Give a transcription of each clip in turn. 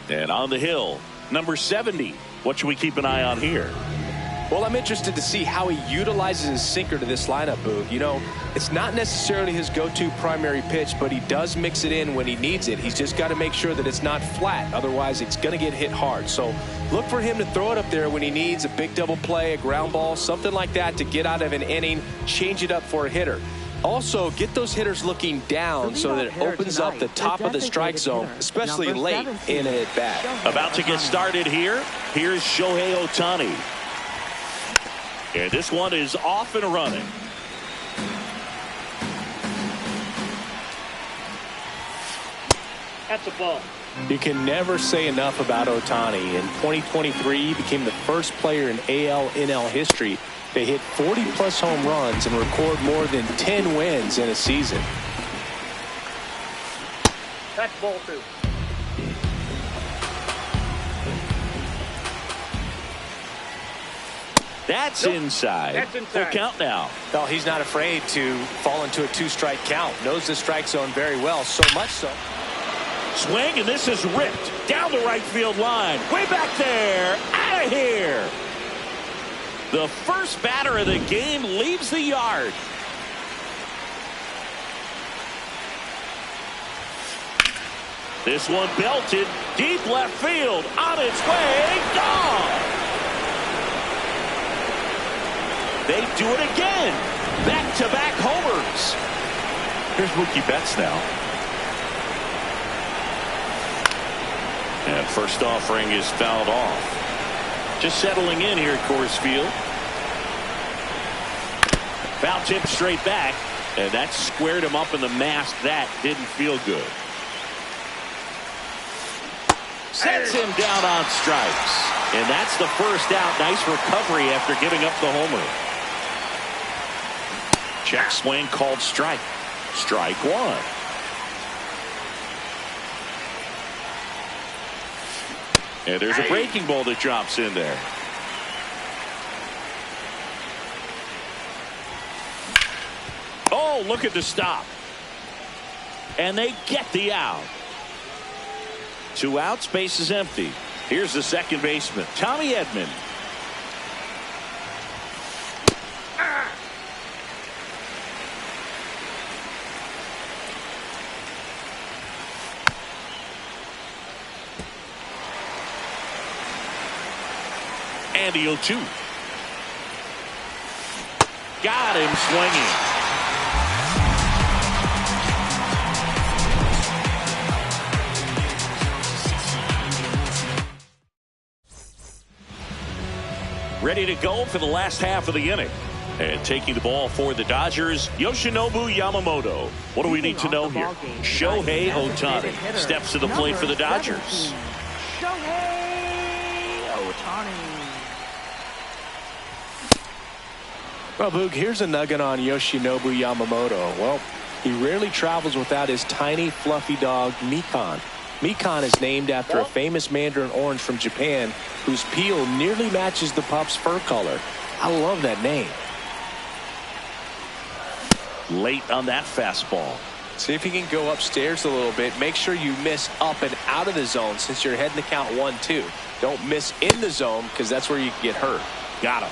And on the hill, number 70. What should we keep an eye on here? Well, I'm interested to see how he utilizes his sinker to this lineup, Boog. You know, it's not necessarily his go-to primary pitch, but he does mix it in when he needs it. He's just got to make sure that it's not flat. Otherwise, it's going to get hit hard. So look for him to throw it up there when he needs a big double play, a ground ball, something like that to get out of an inning, change it up for a hitter. Also, get those hitters looking down so that it opens up the top of the strike zone, especially late in an at-bat. About to get started here. Here's Shohei Ohtani. And this one is off and running. That's a ball. You can never say enough about Ohtani. In 2023, he became the first player in AL/NL history to hit 40-plus home runs and record more than 10 wins in a season. That's ball 2. That's inside. That's inside. Full count now. Well, he's not afraid to fall into a 2-strike count. Knows the strike zone very well, so much so. Swing, and this is ripped down the right field line. Way back there. Out of here. The first batter of the game leaves the yard. This one belted deep left field. On its way. Gone. They do it again. Back-to-back homers. Here's Mookie Betts now. And first offering is fouled off. Just settling in here at Coors Field. Foul tip straight back. And that squared him up in the mask. That didn't feel good. Sets him down on strikes. And that's the first out. Nice recovery after giving up the homer. Check swing called strike. Strike one. And there's a breaking ball that drops in there. Oh, look at the stop. And they get the out. 2 outs, base is empty. Here's the second baseman, Tommy Edman. And the 0-2. Got him swinging. Ready to go for the last half of the inning. And taking the ball for the Dodgers, Yoshinobu Yamamoto. What do we need to know here? Shohei Ohtani steps to the plate for the Dodgers. Shohei Ohtani. Well, Boog, here's a nugget on Yoshinobu Yamamoto. Well, he rarely travels without his tiny, fluffy dog, Mikan. Mikan is named after a famous mandarin orange from Japan whose peel nearly matches the pup's fur color. I love that name. Late on that fastball. See if you can go upstairs a little bit. Make sure you miss up and out of the zone since you're heading to count 1-2. Don't miss in the zone because that's where you can get hurt. Got him.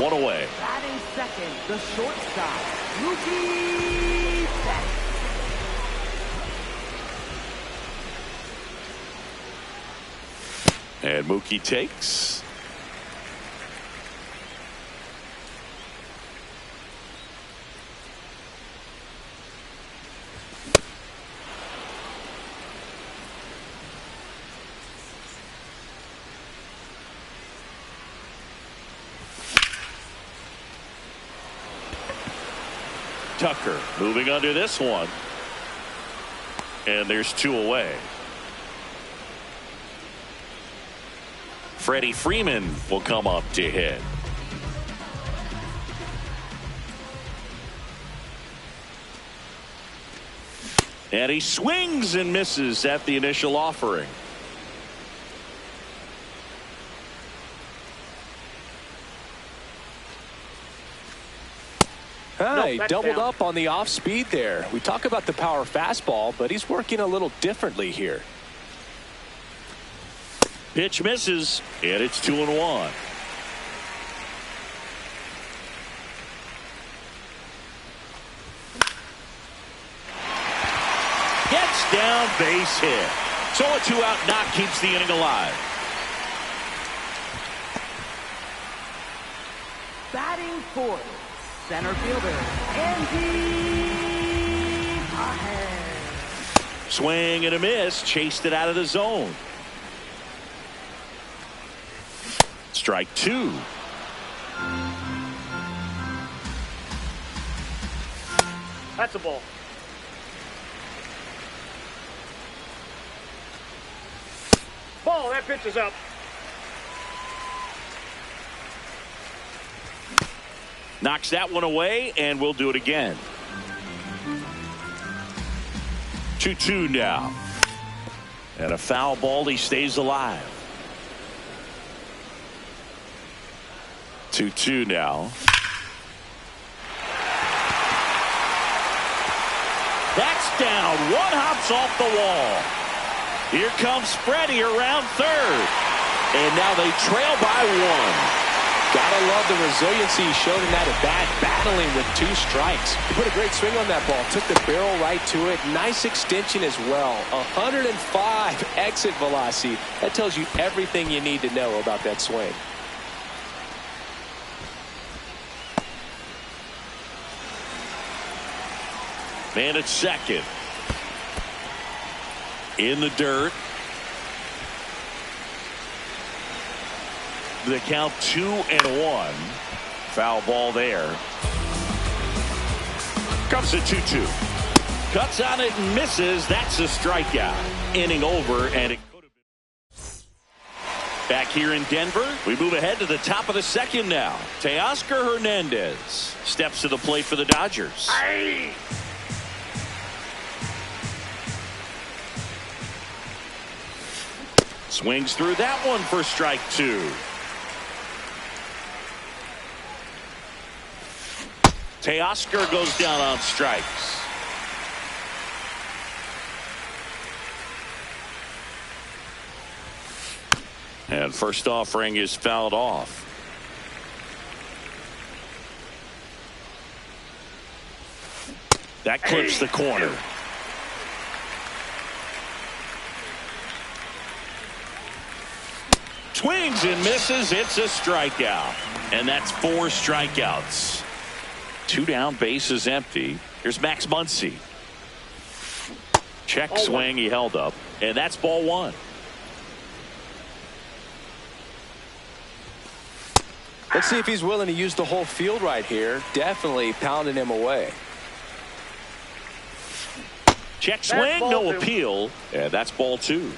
One away. Batting second, the shortstop, Mookie Betts. And Mookie takes. Tucker moving under this one. And there's 2 away. Freddie Freeman will come up to hit. And he swings and misses at the initial offering. He doubled up on the off speed there. We talk about the power fastball, but he's working a little differently here. Pitch misses, and it's 2-1. Gets down, base hit. So a 2-out knock keeps the inning alive. Batting fourth, center fielder, Andy Pajes. Swing and a miss, chased it out of the zone. Strike 2. That's a ball. Ball, that pitch is up. Knocks that one away, and we'll do it again. 2-2 now. And a foul ball, he stays alive. 2-2 now. That's down. One hops off the wall. Here comes Freddie around third. And now they trail by 1. Gotta love the resiliency he showed in that at bat, battling with 2 strikes. He put a great swing on that ball, took the barrel right to it. Nice extension as well. 105 exit velocity. That tells you everything you need to know about that swing. Man at second. In the dirt. The count 2-1. Foul ball there. Comes at 2-2. Cuts on it and misses. That's a strikeout. Inning over, and it could have been. Back here in Denver, we move ahead to the top of the second now. Teoscar Hernandez steps to the plate for the Dodgers. Aye. Swings through that one for strike 2. Teoscar goes down on strikes. And first offering is fouled off. That clips the corner. Swings and misses. It's a strikeout. And that's 4 strikeouts. 2 down, bases empty. Here's Max Muncy. Check swing, he held up. And that's ball 1. Let's see if he's willing to use the whole field right here. Definitely pounding him away. Check swing, no appeal. And that's ball 2.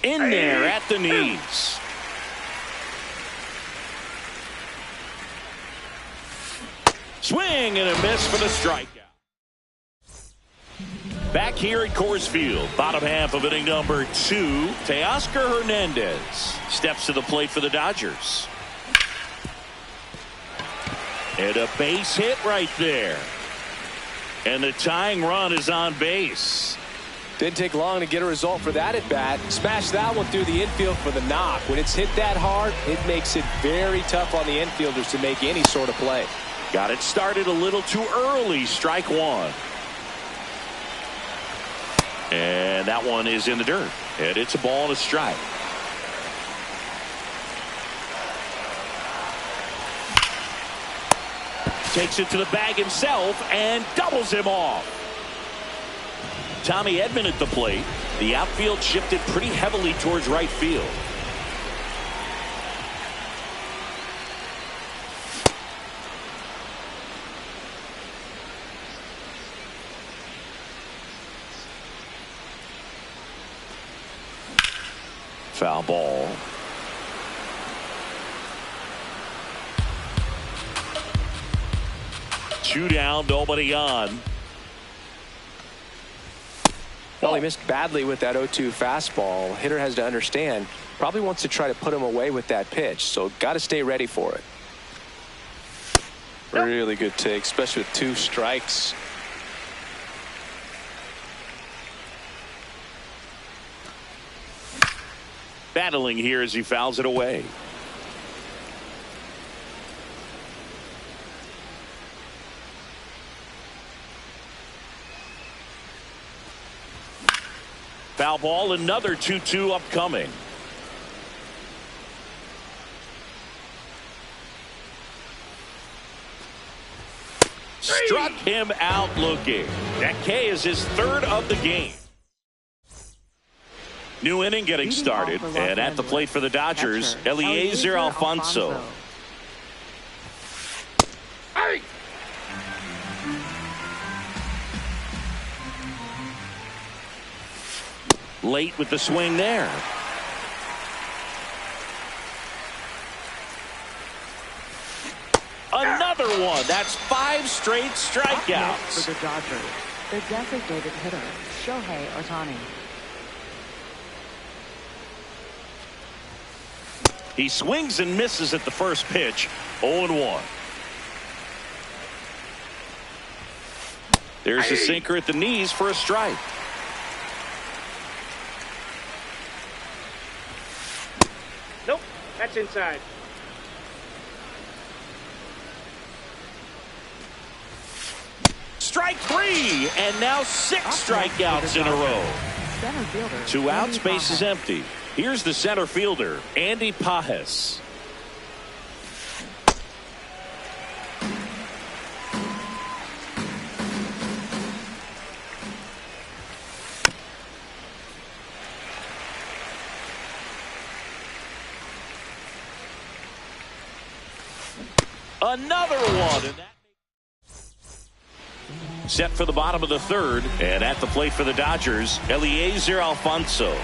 In there at the knees. Swing and a miss for the strikeout. Back here at Coors Field, bottom half of inning number 2, Teoscar Hernandez steps to the plate for the Dodgers. And a base hit right there. And the tying run is on base. Didn't take long to get a result for that at bat. Smashed that one through the infield for the knock. When it's hit that hard, it makes it very tough on the infielders to make any sort of play. Got it started a little too early. Strike 1. And that one is in the dirt. And it's a ball and a strike. Takes it to the bag himself and doubles him off. Tommy Edman at the plate. The outfield shifted pretty heavily towards right field. Foul ball. Two down, nobody on. Well, he missed badly with that 0-2 fastball. Hitter has to understand, probably wants to try to put him away with that pitch, so got to stay ready for it. Really good take, especially with 2 strikes. Battling here as he fouls it away. Foul ball, another 2-2 upcoming. Struck him out looking. That K is his third of the game. New inning getting started, and at the plate for the Dodgers, Eliezer Alfonso. Hey! Late with the swing there. Another one. That's 5 straight strikeouts. For the Dodgers, the designated hitter, Shohei Ohtani. He swings and misses at the first pitch. 0-1. There's a sinker at the knees for a strike. Nope, that's inside. Strike 3, and now 6 strikeouts in a row. 2 outs, base is empty. Here's the center fielder, Andy Pajes. Another one. And that set for the bottom of the third, and at the plate for the Dodgers, Eliezer Alfonso.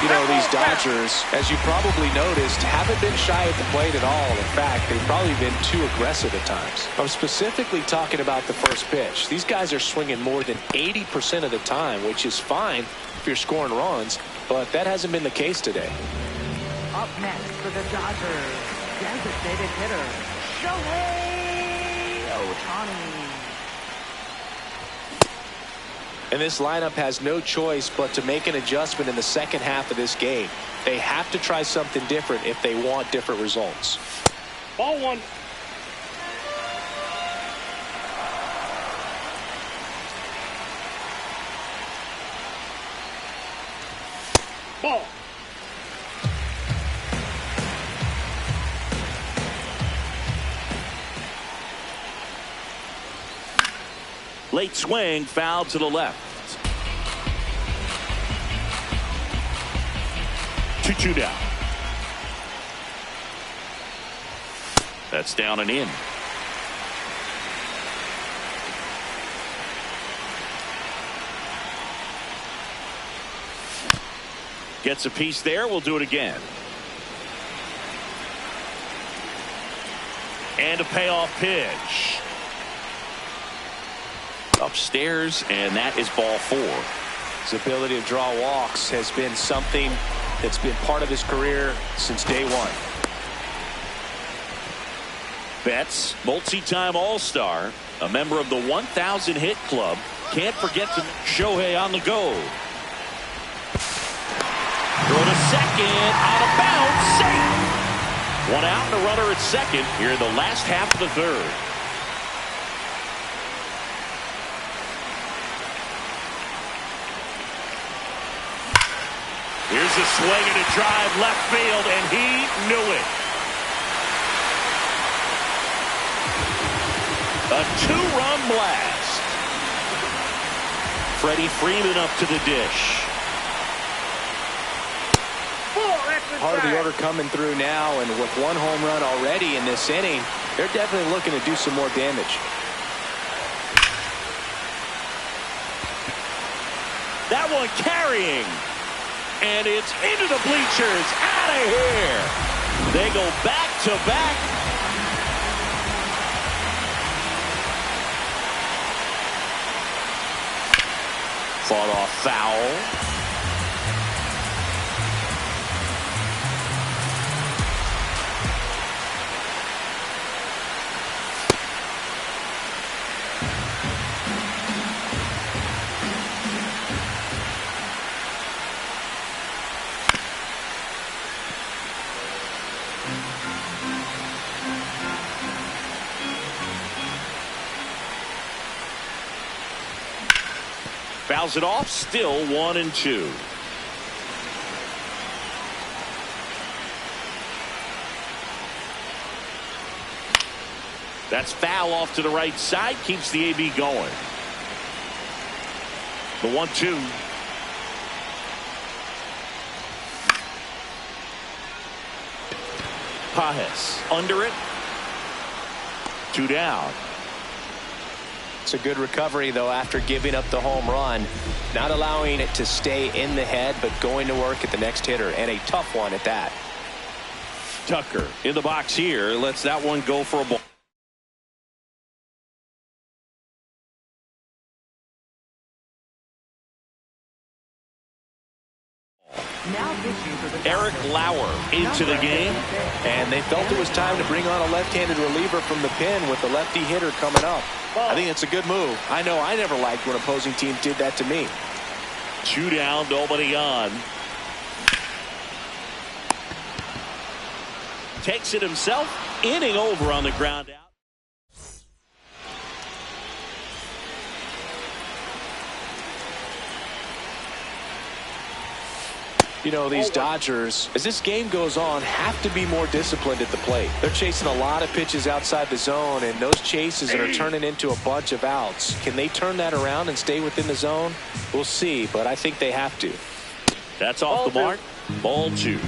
You know, these Dodgers, as you probably noticed, haven't been shy at the plate at all. In fact, they've probably been too aggressive at times. I'm specifically talking about the first pitch. These guys are swinging more than 80% of the time, which is fine if you're scoring runs, but that hasn't been the case today. Up next for the Dodgers, designated hitter, Shohei Ohtani. And this lineup has no choice but to make an adjustment in the second half of this game. They have to try something different if they want different results. Ball 1. Ball. Late swing, foul to the left. 2-2 down. That's down and in. Gets a piece there. We'll do it again. And a payoff pitch. Upstairs, and that is ball 4. His ability to draw walks has been something that's been part of his career since day one. Betts, multi-time All-Star, a member of the 1,000 hit club. Can't forget to Shohei on the go. Throw to second, out of bounds, safe. 1 out and a runner at second here in the last half of the third. Here's a swing and a drive left field, and he knew it. A 2-run blast. Freddie Freeman up to the dish. Part of the order coming through now, and with 1 home run already in this inning, they're definitely looking to do some more damage. That one carrying. And it's into the bleachers. Out of here. They go back to back. Fought off foul. Fouls it off. Still 1-2. That's foul off to the right side. Keeps the AB going. The 1-2. Pajes under it. 2 down. It's a good recovery, though, after giving up the home run. Not allowing it to stay in the head, but going to work at the next hitter, and a tough one at that. Tucker in the box here. Lets that one go for a ball. Eric Lauer into the game. And they felt it was time to bring on a left-handed reliever from the pen with the lefty hitter coming up. I think it's a good move. I know I never liked when opposing teams did that to me. 2 down, nobody on. Takes it himself. Inning over on the ground out. You know, these Dodgers, as this game goes on, have to be more disciplined at the plate. They're chasing a lot of pitches outside the zone, and those chases are turning into a bunch of outs. Can they turn that around and stay within the zone? We'll see, but I think they have to. That's off the mark. Ball 2.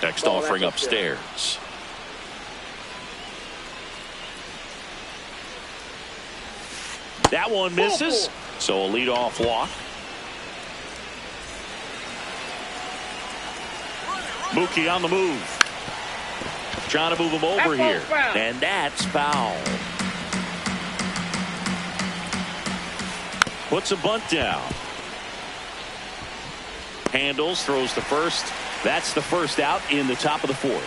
Next offering upstairs. That one misses. So a leadoff walk. Mookie on the move. Trying to move him over here. And that's foul. Puts a bunt down. Handles, throws to first. That's the first out in the top of the 4th.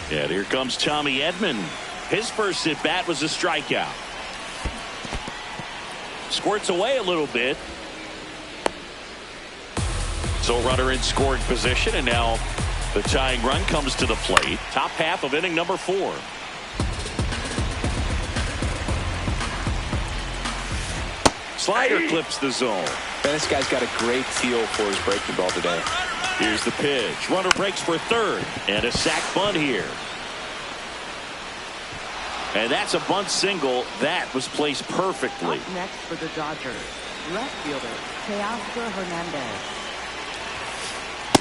And here comes Tommy Edman. His first at bat was a strikeout. Squirts away a little bit. So runner in scoring position, and now the tying run comes to the plate. Top half of inning number 4. Slider clips the zone. Man, this guy's got a great feel for his breaking ball today. Here's the pitch. Runner breaks for third. And a sac bunt here. And that's a bunt single. That was placed perfectly. Up next for the Dodgers, left fielder, Teoscar Hernandez.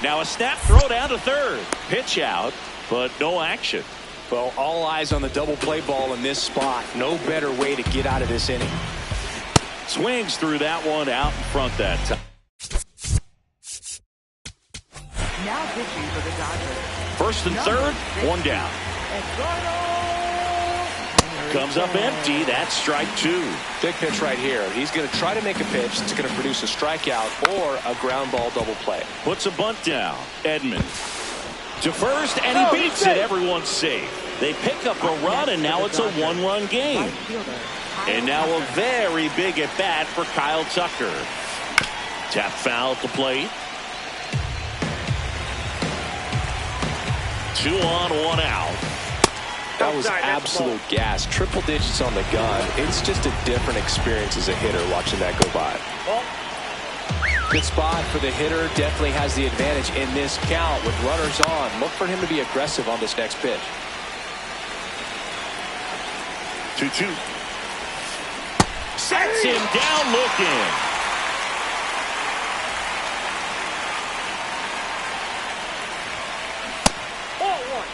Now a snap throw down to third. Pitch out, but no action. Well, all eyes on the double play ball in this spot. No better way to get out of this inning. Swings through that one out in front that time. Now pitching for the Dodgers. First and third, 1 down. Comes up empty. That's strike 2. Big pitch right here. He's going to try to make a pitch that's going to produce a strikeout or a ground ball double play. Puts a bunt down. Edman to first, and he beats it. Everyone's safe. They pick up a run, and now it's a 1-run game. And now a very big at bat for Kyle Tucker. Tap foul at the plate. 2 on, 1 out. That was absolute gas. Triple digits on the gun. It's just a different experience as a hitter watching that go by. Good spot for the hitter. Definitely has the advantage in this count with runners on. Look for him to be aggressive on this next pitch. 2-2. Sets him down looking. Ball 1.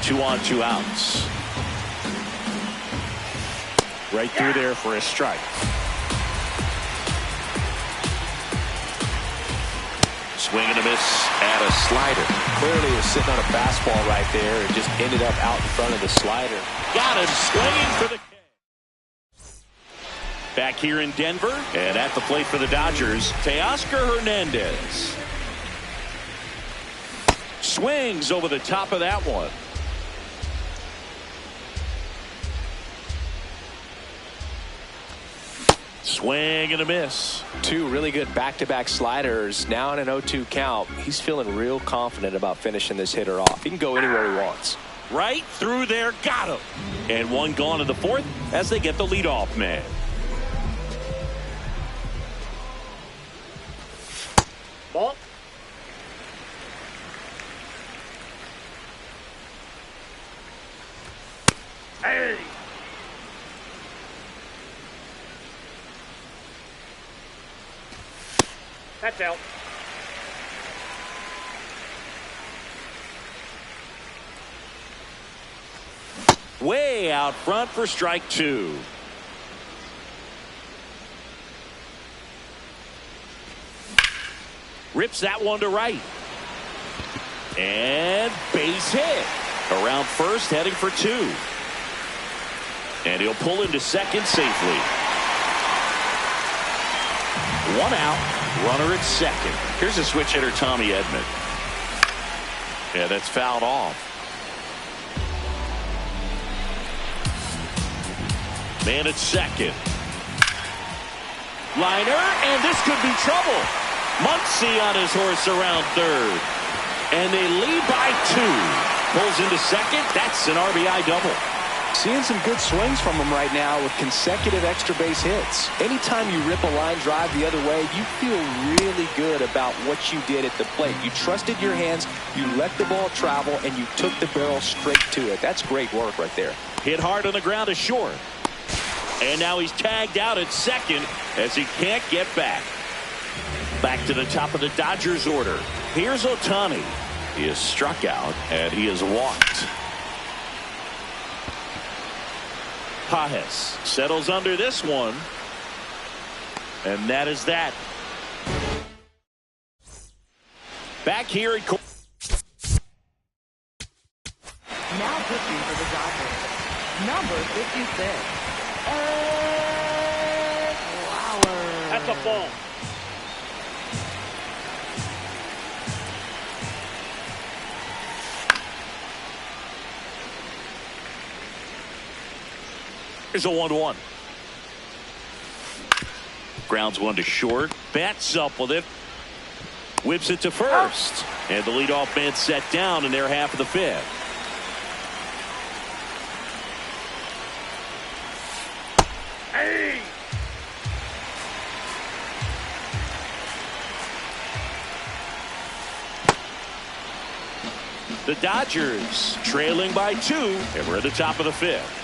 2 on, 2 outs. Right through there for a strike. Swing and a miss at a slider. Clearly was sitting on a fastball right there and just ended up out in front of the slider. Got him swinging for the K. Back here in Denver, and at the plate for the Dodgers, Teoscar Hernandez. Swings over the top of that one. Swing and a miss. Two really good back-to-back sliders. Now in an 0-2 count. He's feeling real confident about finishing this hitter off. He can go anywhere he wants. Right through there, got him. And one gone in the fourth as they get the leadoff man. Ball. Hey. That's out. Way out front for strike two. Rips that one to right. And base hit. Around first, heading for two. And he'll pull into second safely. One out. Runner at second. Here's a switch hitter, Tommy Edman. Yeah, that's fouled off. Man at second. Liner, and this could be trouble. Muncy on his horse around third. And they lead by two. Pulls into second. That's an RBI double. Seeing some good swings from him right now with consecutive extra base hits. Anytime you rip a line drive the other way, you feel really good about what you did at the plate. You trusted your hands, you let the ball travel, and you took the barrel straight to it. That's great work right there. Hit hard on the ground to short. And now he's tagged out at second as he can't get back. Back to the top of the Dodgers order. Here's Ohtani. He is struck out and he is walked. Pajes settles under this one. And that is that. Back here at Now pitching for the Dodgers, number 56. Flowers. That's a ball. Here's a 1-1. Grounds one to short. Bats up with it. Whips it to first. And the leadoff man set down in their half of the fifth. Hey. The Dodgers trailing by two, and we're at the top of the fifth.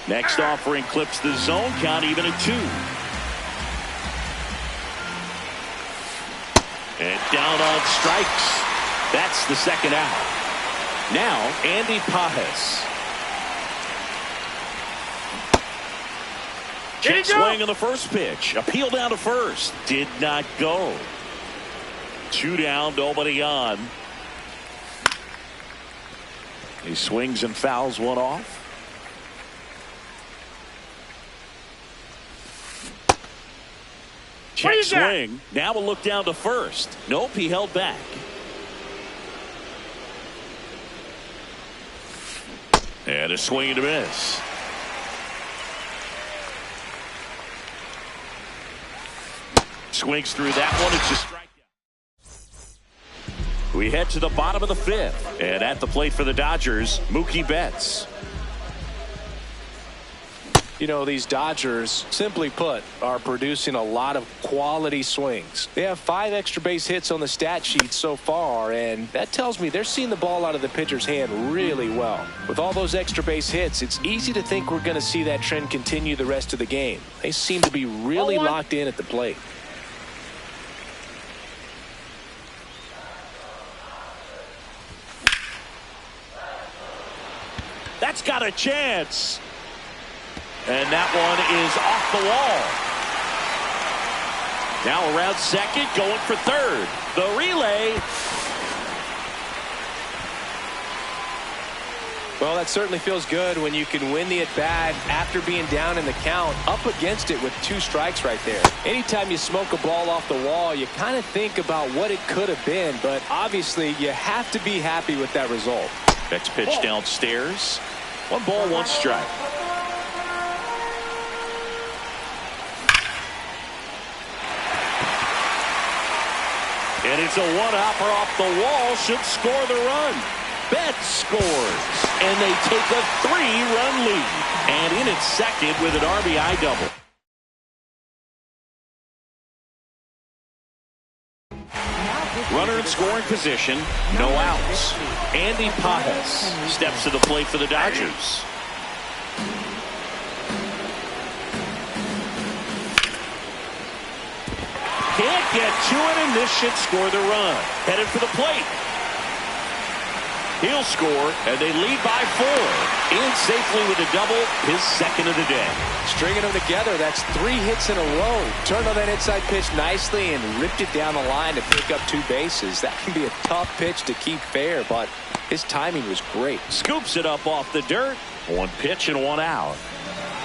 Next offering clips the zone count even at two. And down on strikes. That's the second out. Now Andy Pajes. Check swing on the first pitch. Appeal down to first. Did not go. Two down, nobody on. He swings and fouls one off. Check swing. Now we'll look down to first. Nope, he held back. And a swing and a miss. Swings through that one. It's a strikeout. We head to the bottom of the fifth. And at the plate for the Dodgers, Mookie Betts. You know, these Dodgers, simply put, are producing a lot of quality swings. They have 5 extra base hits on the stat sheet so far, and that tells me they're seeing the ball out of the pitcher's hand really well. With all those extra base hits, it's easy to think we're going to see that trend continue the rest of the game. They seem to be really locked in at the plate. That's got a chance. And that one is off the wall. Now around second, going for third. The relay. Well, that certainly feels good when you can win the at-bat after being down in the count, up against it with 2 strikes right there. Anytime you smoke a ball off the wall, you kind of think about what it could have been, but obviously you have to be happy with that result. Next pitch downstairs. 1 ball, 1 strike. And it's a one-hopper off the wall, should score the run. Betts scores, and they take a 3-run lead. And in at second with an RBI double. Runner in scoring position, no outs. Andy Pajas steps to the plate for the Dodgers. Can't get to it, and this should score the run. Headed for the plate. He'll score, and they lead by 4. In safely with a double, his second of the day. Stringing them together, that's 3 hits in a row. Turned on that inside pitch nicely and ripped it down the line to pick up 2 bases. That can be a tough pitch to keep fair, but his timing was great. Scoops it up off the dirt. 1 pitch and 1 out.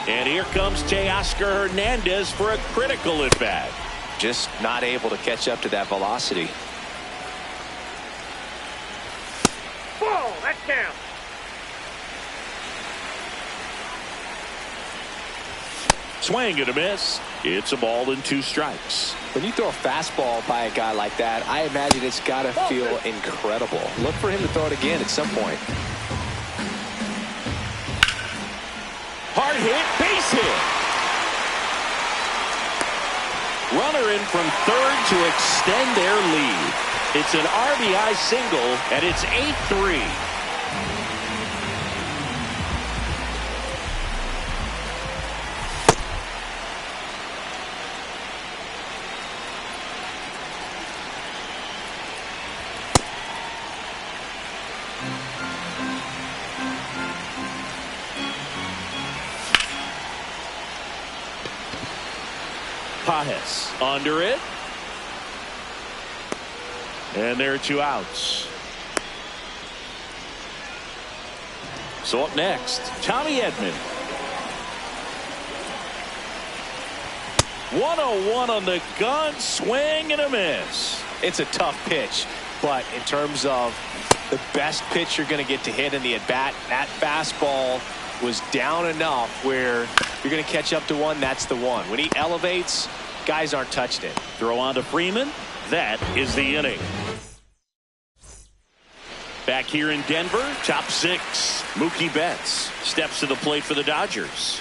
And here comes Teoscar Hernandez for a critical at bat. Just not able to catch up to that velocity. Ball, that counts. Swing and a miss. It's a ball and 2 strikes. When you throw a fastball by a guy like that, I imagine it's got to feel incredible. Look for him to throw it again at some point. Hard hit, base hit. Runner in from third to extend their lead. It's an RBI single, and it's 8-3. Pajas under it. And there are 2 outs. So up next, Tommy Edman. 101 on the gun, swing and a miss. It's a tough pitch, but in terms of the best pitch you're going to get to hit in the at-bat, that fastball was down enough where you're going to catch up to one. That's the one. When he elevates, guys aren't touching it. Throw on to Freeman. That is the inning. Back here in Denver, top 6. Mookie Betts steps to the plate for the Dodgers.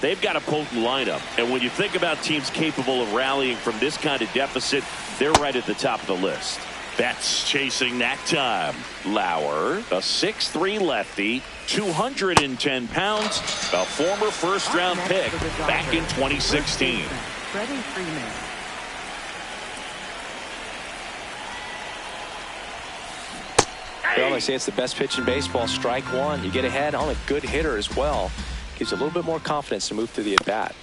They've got a potent lineup, and when you think about teams capable of rallying from this kind of deficit, they're right at the top of the list. Betts chasing that time. Lauer, a 6'3" lefty, 210 pounds, a former first-round pick back in 2016. Freddie Freeman. Well, they say it's the best pitch in baseball. Strike 1. You get ahead on a good hitter as well. Gives you a little bit more confidence to move through the at-bat.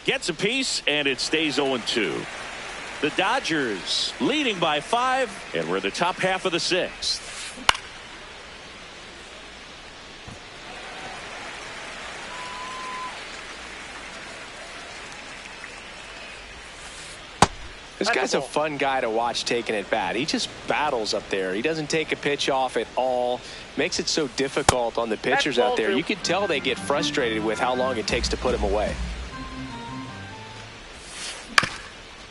Gets a piece, and it stays 0-2. The Dodgers leading by 5, and we're the top half of the 6th. This guy's a fun guy to watch taking at bat. He just battles up there. He doesn't take a pitch off at all. Makes it so difficult on the pitchers out there. You can tell they get frustrated with how long it takes to put him away.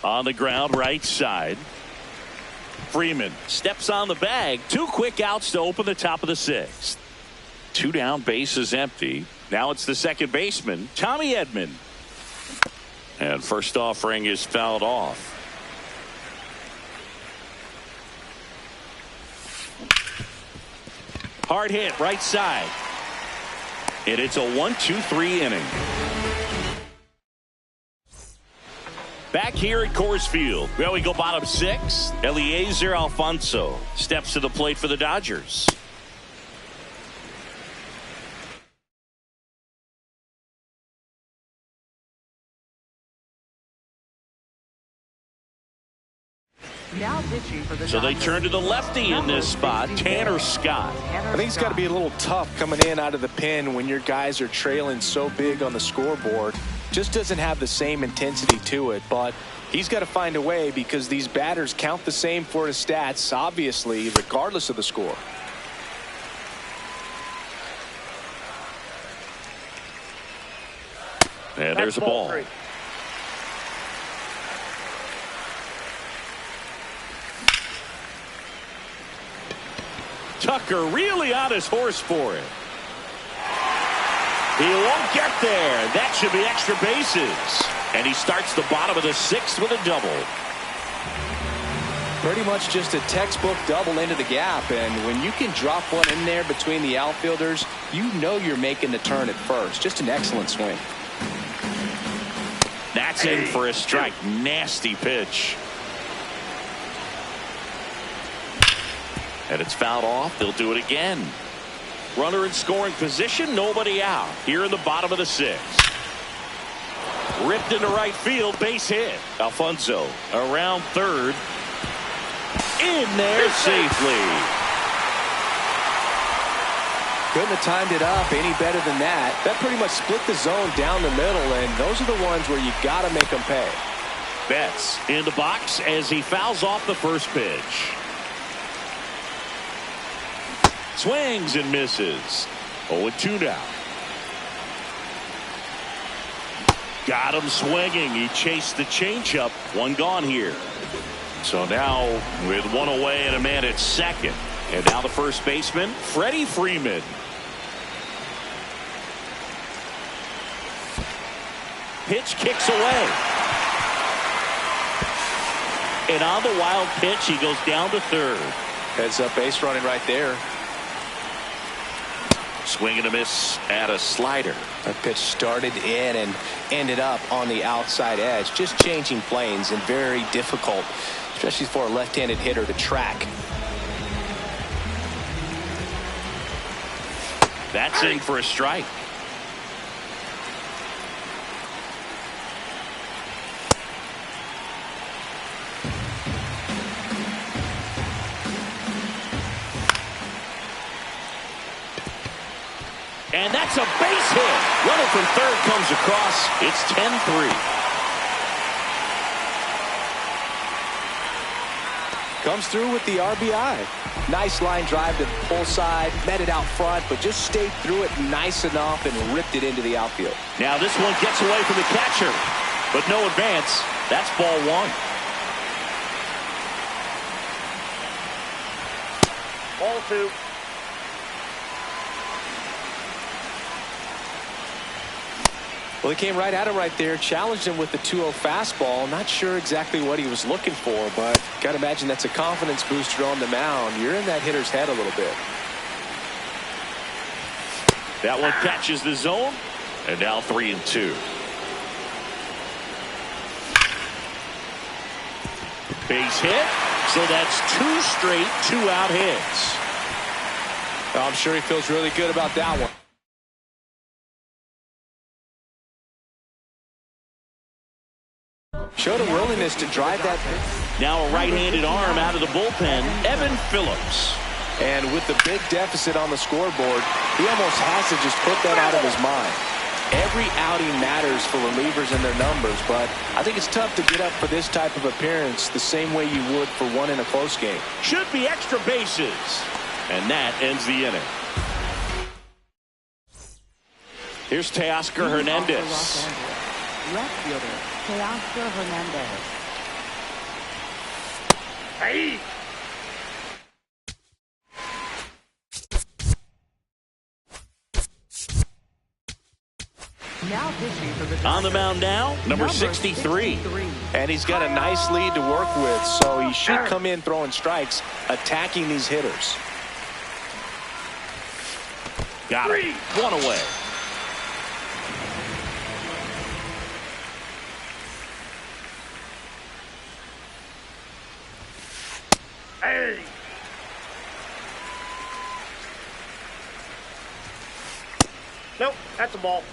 On the ground, right side. Freeman steps on the bag. 2 quick outs to open the top of the 6th. 2 down, bases empty. Now it's the second baseman, Tommy Edman. And first offering is fouled off. Hard hit, right side. And it's a 1-2-3 inning. Back here at Coors Field, well, we go bottom 6. Eliezer Alfonso steps to the plate for the Dodgers. Now pitching for the So they Dodgers, turn to the lefty in this spot, Tanner Scott. I think it's got to be a little tough coming in out of the pen when your guys are trailing so big on the scoreboard. Just doesn't have the same intensity to it, but he's got to find a way because these batters count the same for his stats, obviously, regardless of the score. And there's a ball. Tucker really on his horse for it. He won't get there. That should be extra bases. And he starts the bottom of the sixth with a double. Pretty much just a textbook double into the gap, and when you can drop one in there between the outfielders, you know you're making the turn at first. Just an excellent swing. That's in for a strike. Nasty pitch. And it's fouled off. They'll do it again. Runner in scoring position. Nobody out. Here in the bottom of the sixth. Ripped into right field. Base hit. Alfonso around third. In there safely. Couldn't have timed it up any better than that. That pretty much split the zone down the middle, and those are the ones where you got to make them pay. Betts in the box as he fouls off the first pitch. Swings and misses. 0-2 now. Got him swinging. He chased the changeup. One gone here. So now with one away and a man at second. And now the first baseman, Freddie Freeman. Pitch kicks away. And on the wild pitch, he goes down to third. Heads up base running right there. Swing and a miss at a slider. That pitch started in and ended up on the outside edge. Just changing planes and very difficult, especially for a left-handed hitter to track. That's in for a strike. And that's a base hit. Runner from third comes across. It's 10-3. Comes through with the RBI. Nice line drive to the pull side. Met it out front, but just stayed through it nice enough and ripped it into the outfield. Now this one gets away from the catcher, but no advance. That's ball one. Ball two. Well, he came right at him right there, challenged him with the 2-0 fastball. Not sure exactly what he was looking for, but got to imagine that's a confidence booster on the mound. You're in that hitter's head a little bit. That one catches the zone, and now 3-2. Base hit, so that's two straight two-out hits. I'm sure he feels really good about that one. Showed a willingness to drive that pitch. Now a right-handed arm out of the bullpen, Evan Phillips. And with the big deficit on the scoreboard, he almost has to just put that out of his mind. Every outing matters for relievers and their numbers, but I think it's tough to get up for this type of appearance the same way you would for one in a close game. Should be extra bases. And that ends the inning. Here's Teoscar Hernandez. left fielder, Teoscar Hernandez. Hey! Now pitching for the On the mound now, number 63. And he's got a nice lead to work with, so he should come in throwing strikes, attacking these hitters. Got it. One away. Hey! Nope, that's a ball.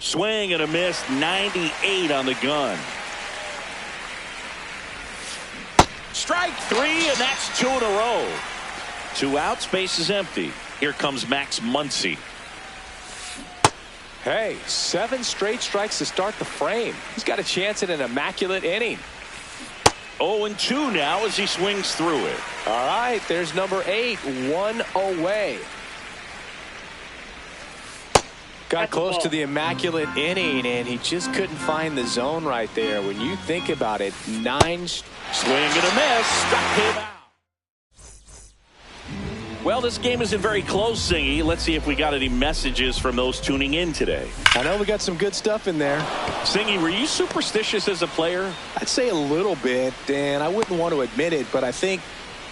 Swing and a miss. 98 on the gun. Strike three, and that's 2 in a row. 2 outs, base is empty. Here comes Max Muncy. Hey, 7 straight strikes to start the frame. He's got a chance at an immaculate inning. 0-2 now as he swings through it. All right, there's number 8, 1 away. Got close to the immaculate inning, and he just couldn't find the zone right there. When you think about it, 9 swing and a miss, struck him out. Well, this game isn't very close, Singy. Let's see if we got any messages from those tuning in today. I know we got some good stuff in there. Singy, were you superstitious as a player? I'd say a little bit, and I wouldn't want to admit it, but I think,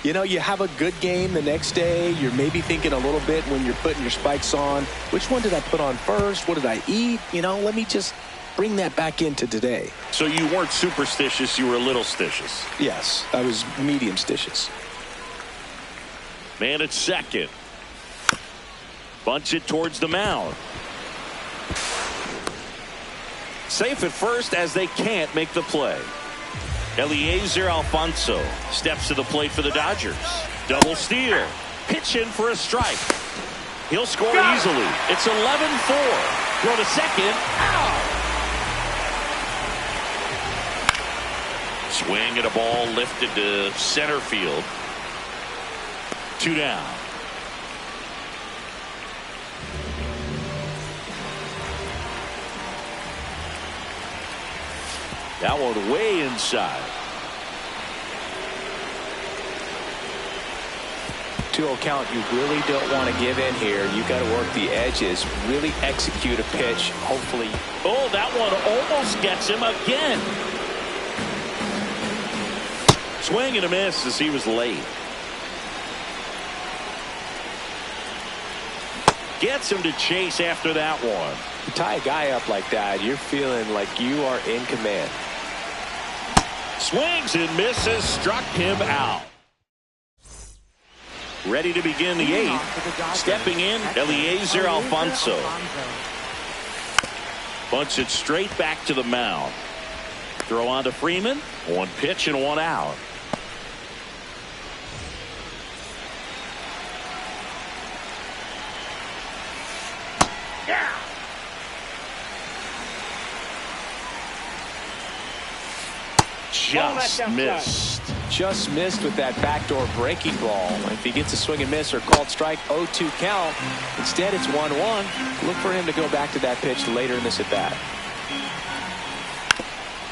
you know, you have a good game the next day. You're maybe thinking a little bit when you're putting your spikes on. Which one did I put on first? What did I eat? You know, let me just bring that back into today. So you weren't superstitious, you were a little stitious. Yes, I was medium stitious. Man at second. Bunts it towards the mound. Safe at first as they can't make the play. Eliezer Alfonso steps to the plate for the Dodgers. Double steal. Pitch in for a strike. He'll score easily. It's 11-4. Throw to second. Out. Swing at a ball lifted to center field. 2 down. That one way inside. 2-0 count. You really don't want to give in here. You got to work the edges. Really execute a pitch. Hopefully. Oh, that one almost gets him again. Swing and a miss as he was late. Gets him to chase after that one. You tie a guy up like that, you're feeling like you are in command. Swings and misses, struck him out. Ready to begin the 8th. Stepping in, Eliezer Alfonso. Bunts it straight back to the mound. Throw on to Freeman. 1 pitch and 1 out. Just missed. Just missed with that backdoor breaking ball. If he gets a swing and miss or called strike, 0-2 count. Instead, it's 1-1. Look for him to go back to that pitch later in this at bat.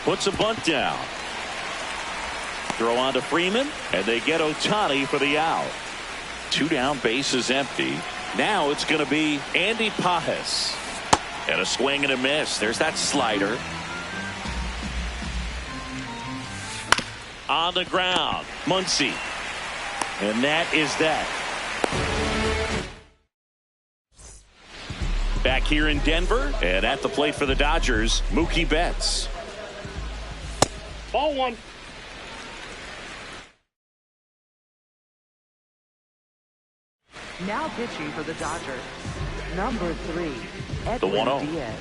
Puts a bunt down. Throw on to Freeman, and they get Ohtani for the out. 2 down, base is empty. Now it's going to be Andy Pajes. And a swing and a miss. There's that slider. On the ground, Muncy. And that is that. Back here in Denver, and at the plate for the Dodgers, Mookie Betts. Ball 1. Now pitching for the Dodgers, number 3, The 1-0. Diaz.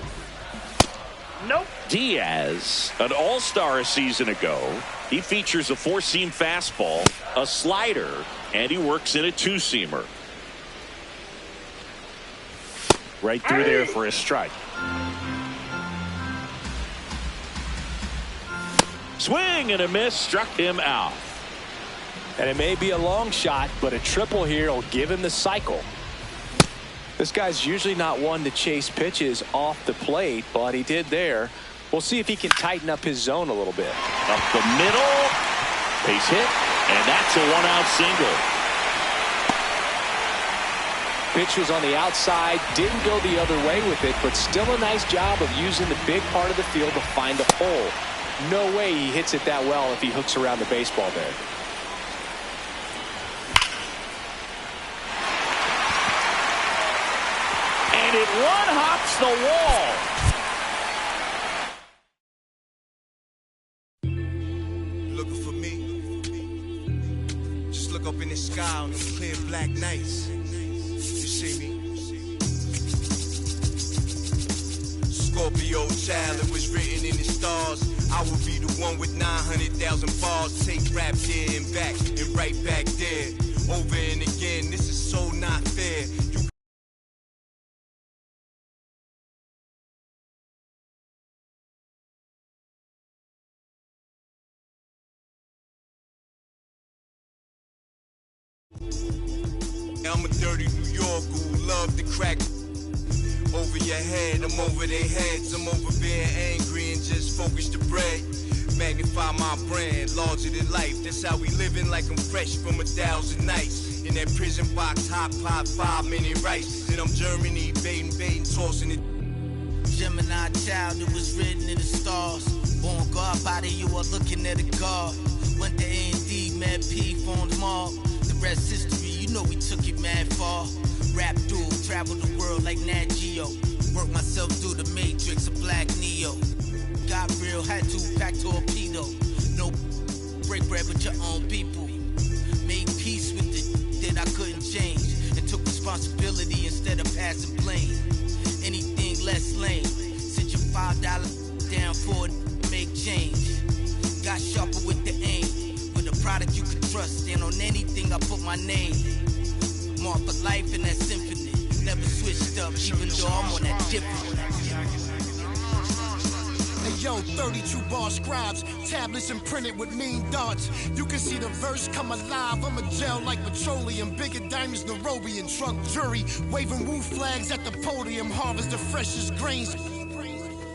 Nope. Diaz, an all-star a season ago. He features a 4-seam fastball, a slider, and he works in a 2-seamer. Right through there for a strike. Swing and a miss, struck him out. And it may be a long shot, but a triple here will give him the cycle. This guy's usually not one to chase pitches off the plate, but he did there. We'll see if he can tighten up his zone a little bit. Up the middle. Base hit. And that's a 1-out single. Pitch was on the outside. Didn't go the other way with it, but still a nice job of using the big part of the field to find a hole. No way he hits it that well if he hooks around the baseball there. And it one-hops the wall. Looking for me. Just look up in the sky on them clear black nights. You see me? Scorpio child, it was written in the stars. I will be the one with 900,000 bars. Take rap there and back and right back there. Over and again, this is so not fair. You I'm a dirty New Yorker who love to crack over your head. I'm over their heads. I'm over being angry and just focus the bread. Magnify my brand, larger than life. That's how we living, like I'm fresh from 1,000 nights. In that prison box, hot pot, 5-minute rice. Then I'm Germany, baiting, tossing it. Gemini child, it was written in the stars. Born God body, you are looking at a God. Went to A&D, Mad P, formed Mob. The rest history, you know we took it mad far. Rap duel, travel the world like Nat Geo. Work myself through the matrix, a black Neo. Got real, had to pack torpedo. No break bread with your own people. Made peace with it that I couldn't change. And took responsibility instead of passing blame. Anything less lame. Sit your $5 down for it, make change. Got sharper with the aim. With a product you can trust. And on anything I put my name. Mark for life in that symphony. Never switched up, even though I'm on that different. Hey yo, 32 bar scribes, tablets imprinted with mean darts. You can see the verse come alive. I'm a gel like petroleum, bigger diamonds, Nairobi and truck jury. Waving woo flags at the podium, harvest the freshest grains.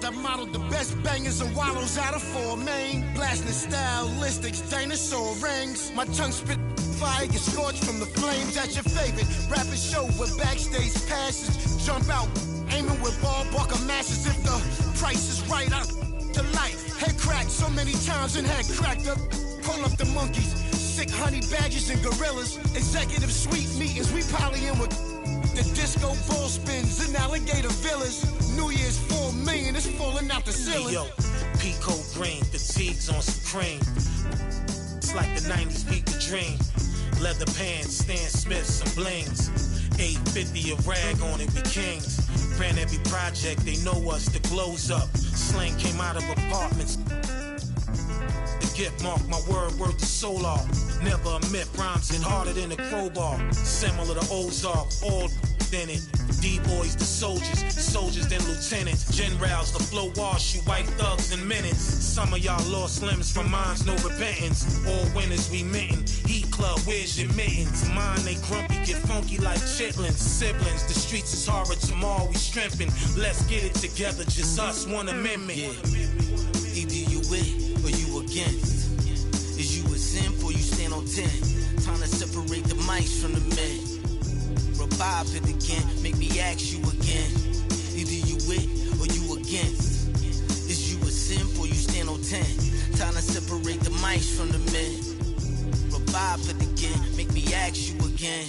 I modeled the best bangers and wallows out of 4 main. Blasting stylistics, dinosaur rings. My tongue spit fire, get scorched from the flames. At your favorite rapid show with backstage passes. Jump out, aiming with ball bucker masses. If the price is right, I to life. Head cracked so many times and head cracked up. Pull up the monkeys, sick honey badgers and gorillas. Executive suite meetings, we poly in with the disco ball spins and alligator villas. New Year's 4 million is falling out the ceiling. Hey yo, Pico green, fatigues on some cream. It's like the 90s peak the dream. Leather pants, Stan Smith, some blings. 850 a rag on it, we kings. Ran every project, they know us, the glow's up. Slang came out of apartments. The gift mark, my word the solar. Never a myth, rhymes hit harder than a crowbar. Similar to Ozark, all in it. D-boys, the soldiers then lieutenants. Generals, the flow wash, you white thugs in minutes. Some of y'all lost limbs from mines, no repentance. All winners we mitten. Heat club, where's your mittens? Mine, they grumpy, get funky like chitlins. Siblings, the streets is horrid, tomorrow we strengthen. Let's get it together, just us, one amendment. Yeah. Either you with or you against. Is you a simp or you stand on 10? Time to separate the mice from the men. Revive it again, make me ask you again. Either you with or you against. Is you a simp or you stand on 10? Time to separate the mice from the men. Revive it again, make me ask you again.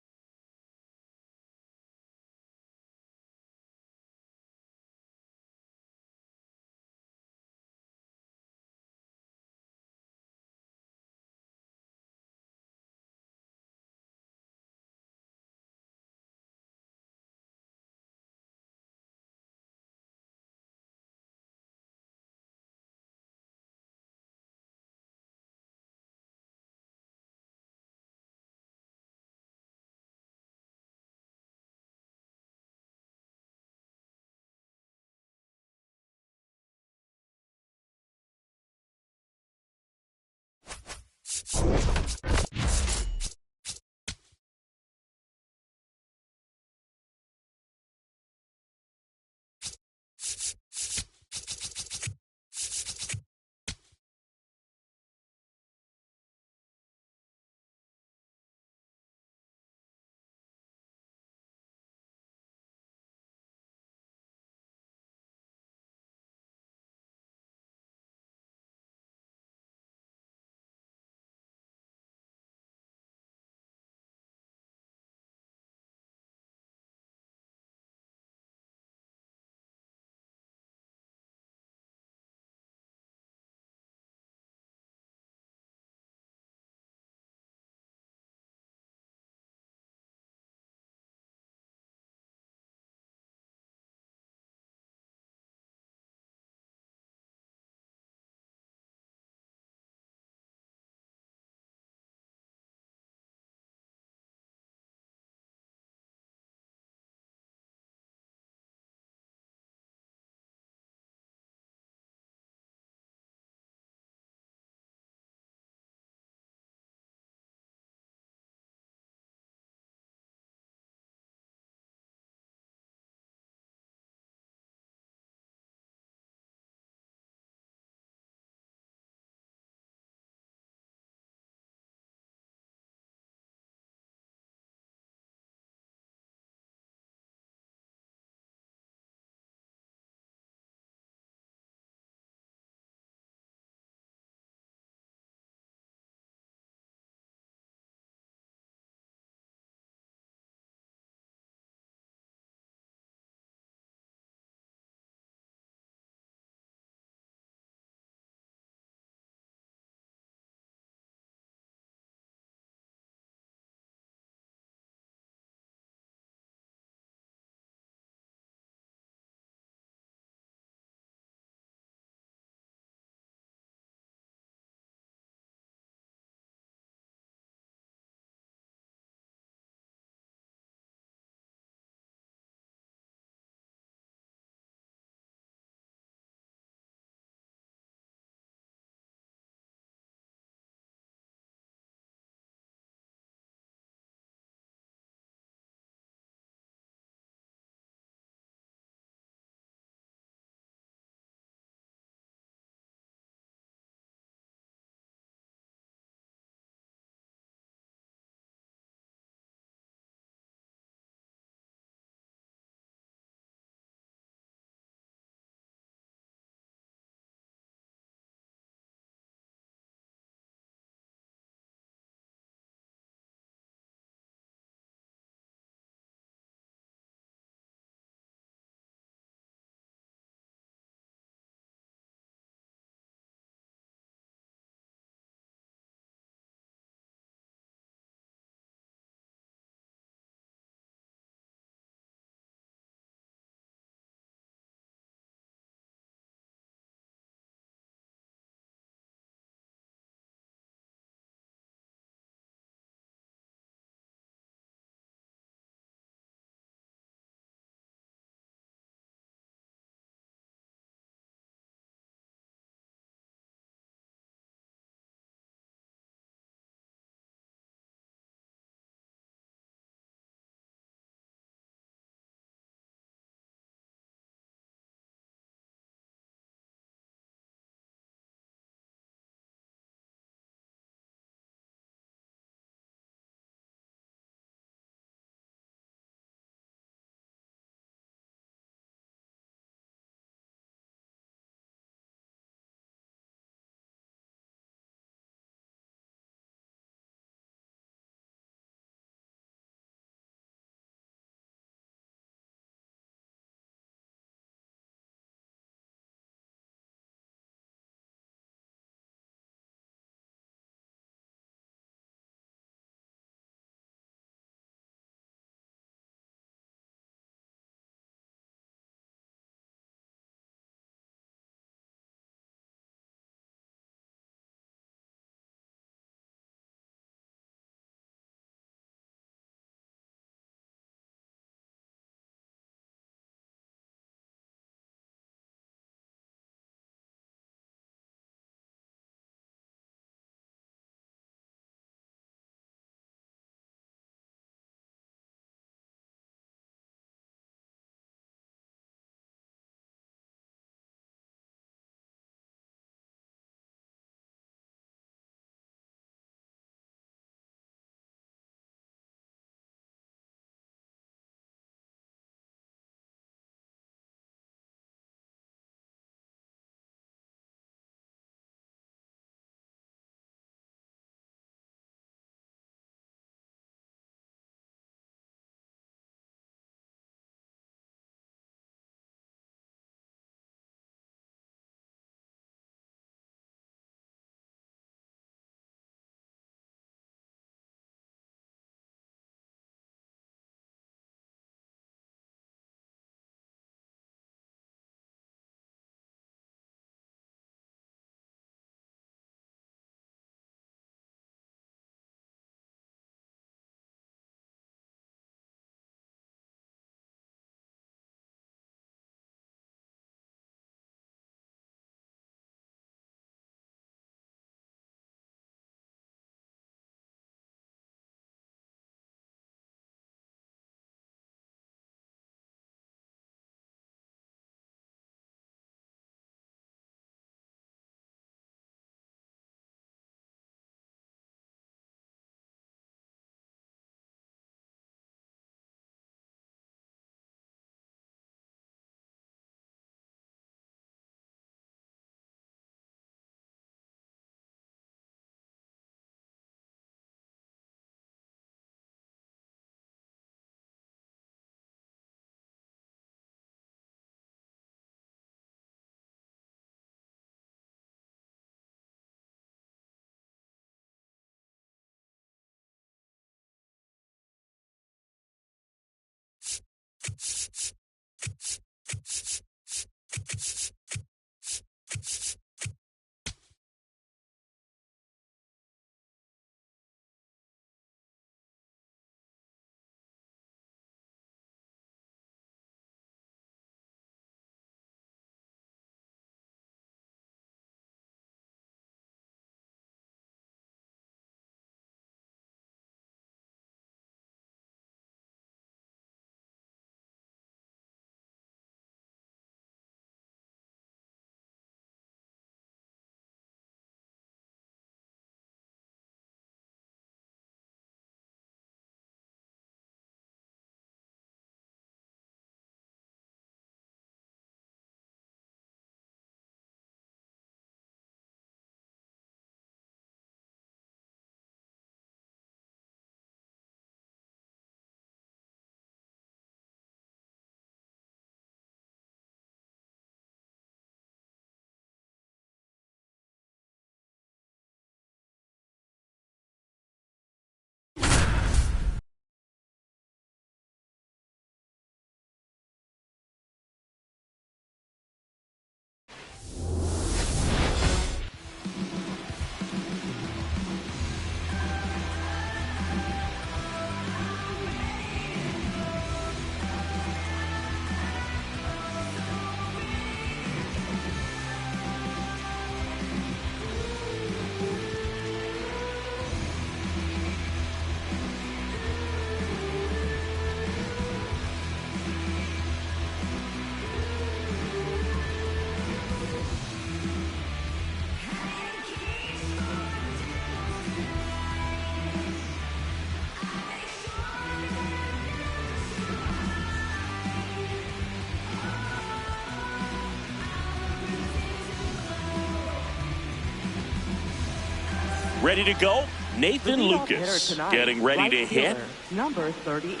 ready to go. Nathan Lucas tonight, getting ready right to hit. fielder, number 38,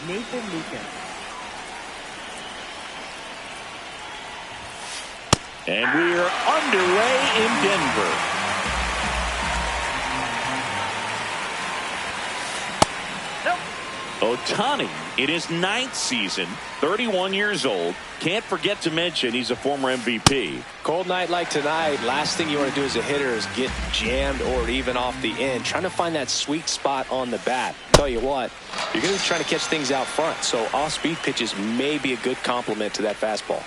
Nathan Lucas. And we are underway in Denver. Ohtani in his 9th season, 31 years old. Can't forget to mention he's a former MVP. Cold night like tonight, last thing you want to do as a hitter is get jammed or even off the end. Trying to find that sweet spot on the bat. Tell you what, you're going to be trying to catch things out front, so off-speed pitches may be a good complement to that fastball.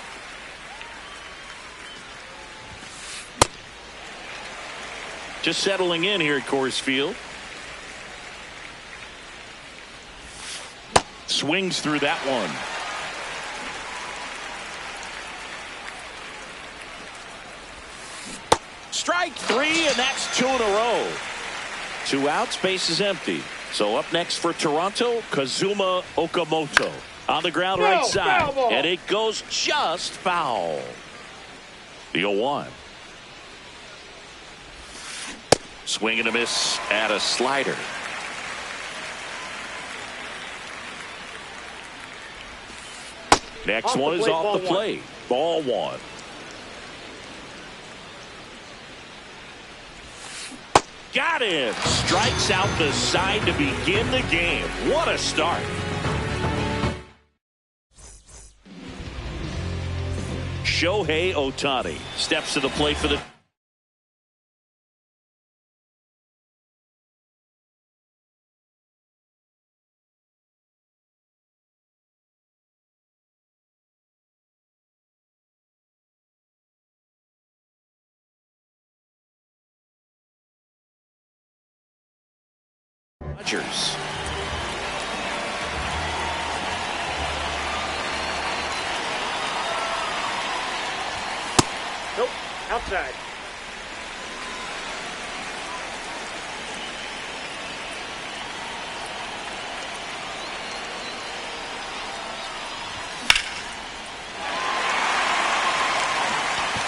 Just settling in here at Coors Field. Swings through that one. Strike 3, and that's 2 in a row. 2 outs, base is empty. So up next for Toronto, Kazuma Okamoto. On the ground, right side. And it goes just foul. The 0-1. Swing and a miss at a slider. Next one is off the plate. Ball 1. Got him. Strikes out the side to begin the game. What a start. Shohei Ohtani steps to the plate for the Dodgers. Nope. Outside.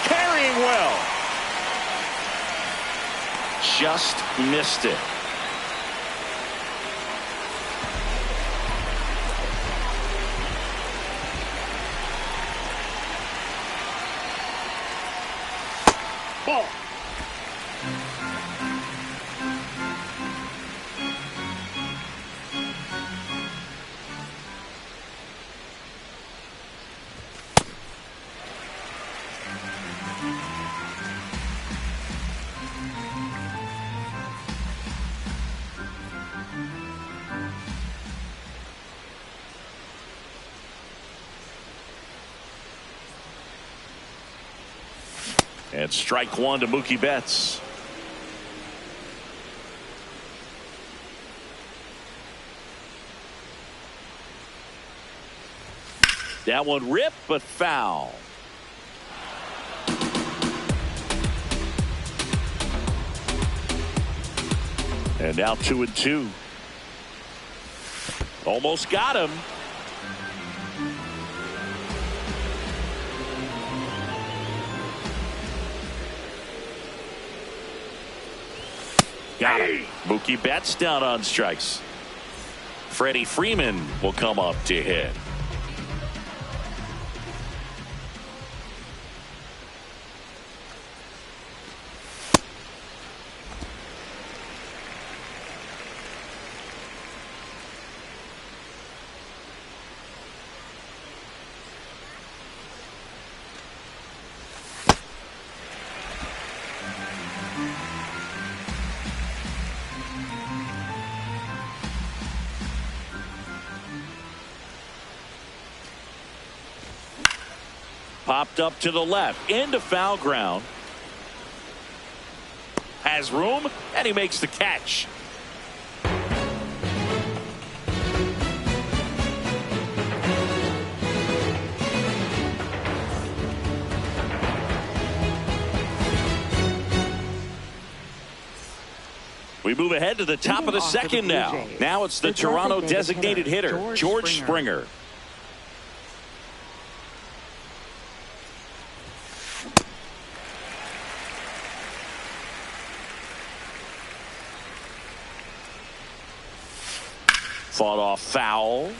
Carrying well. Just missed it. Ball. And strike 1 to Mookie Betts. That one ripped, but foul. And now 2-2. Almost got him. Got him. Mookie Betts down on strikes. Freddie Freeman will come up to hit. Popped up to the left into foul ground. Has room, and he makes the catch. We move ahead to the top of the second now. Now it's the Toronto designated hitter, George Springer. Fought off foul.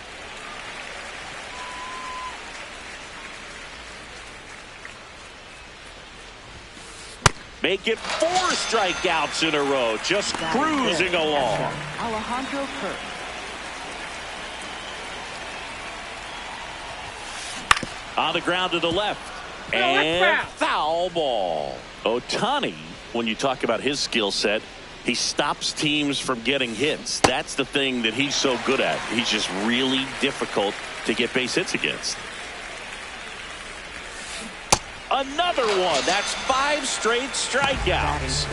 Make it 4 strikeouts in a row. Just cruising along. Alejandro Kirk. On the ground to the left. And foul ball. Ohtani, when you talk about his skill set, he stops teams from getting hits. That's the thing that he's so good at. He's just really difficult to get base hits against. Another one. That's 5 straight strikeouts.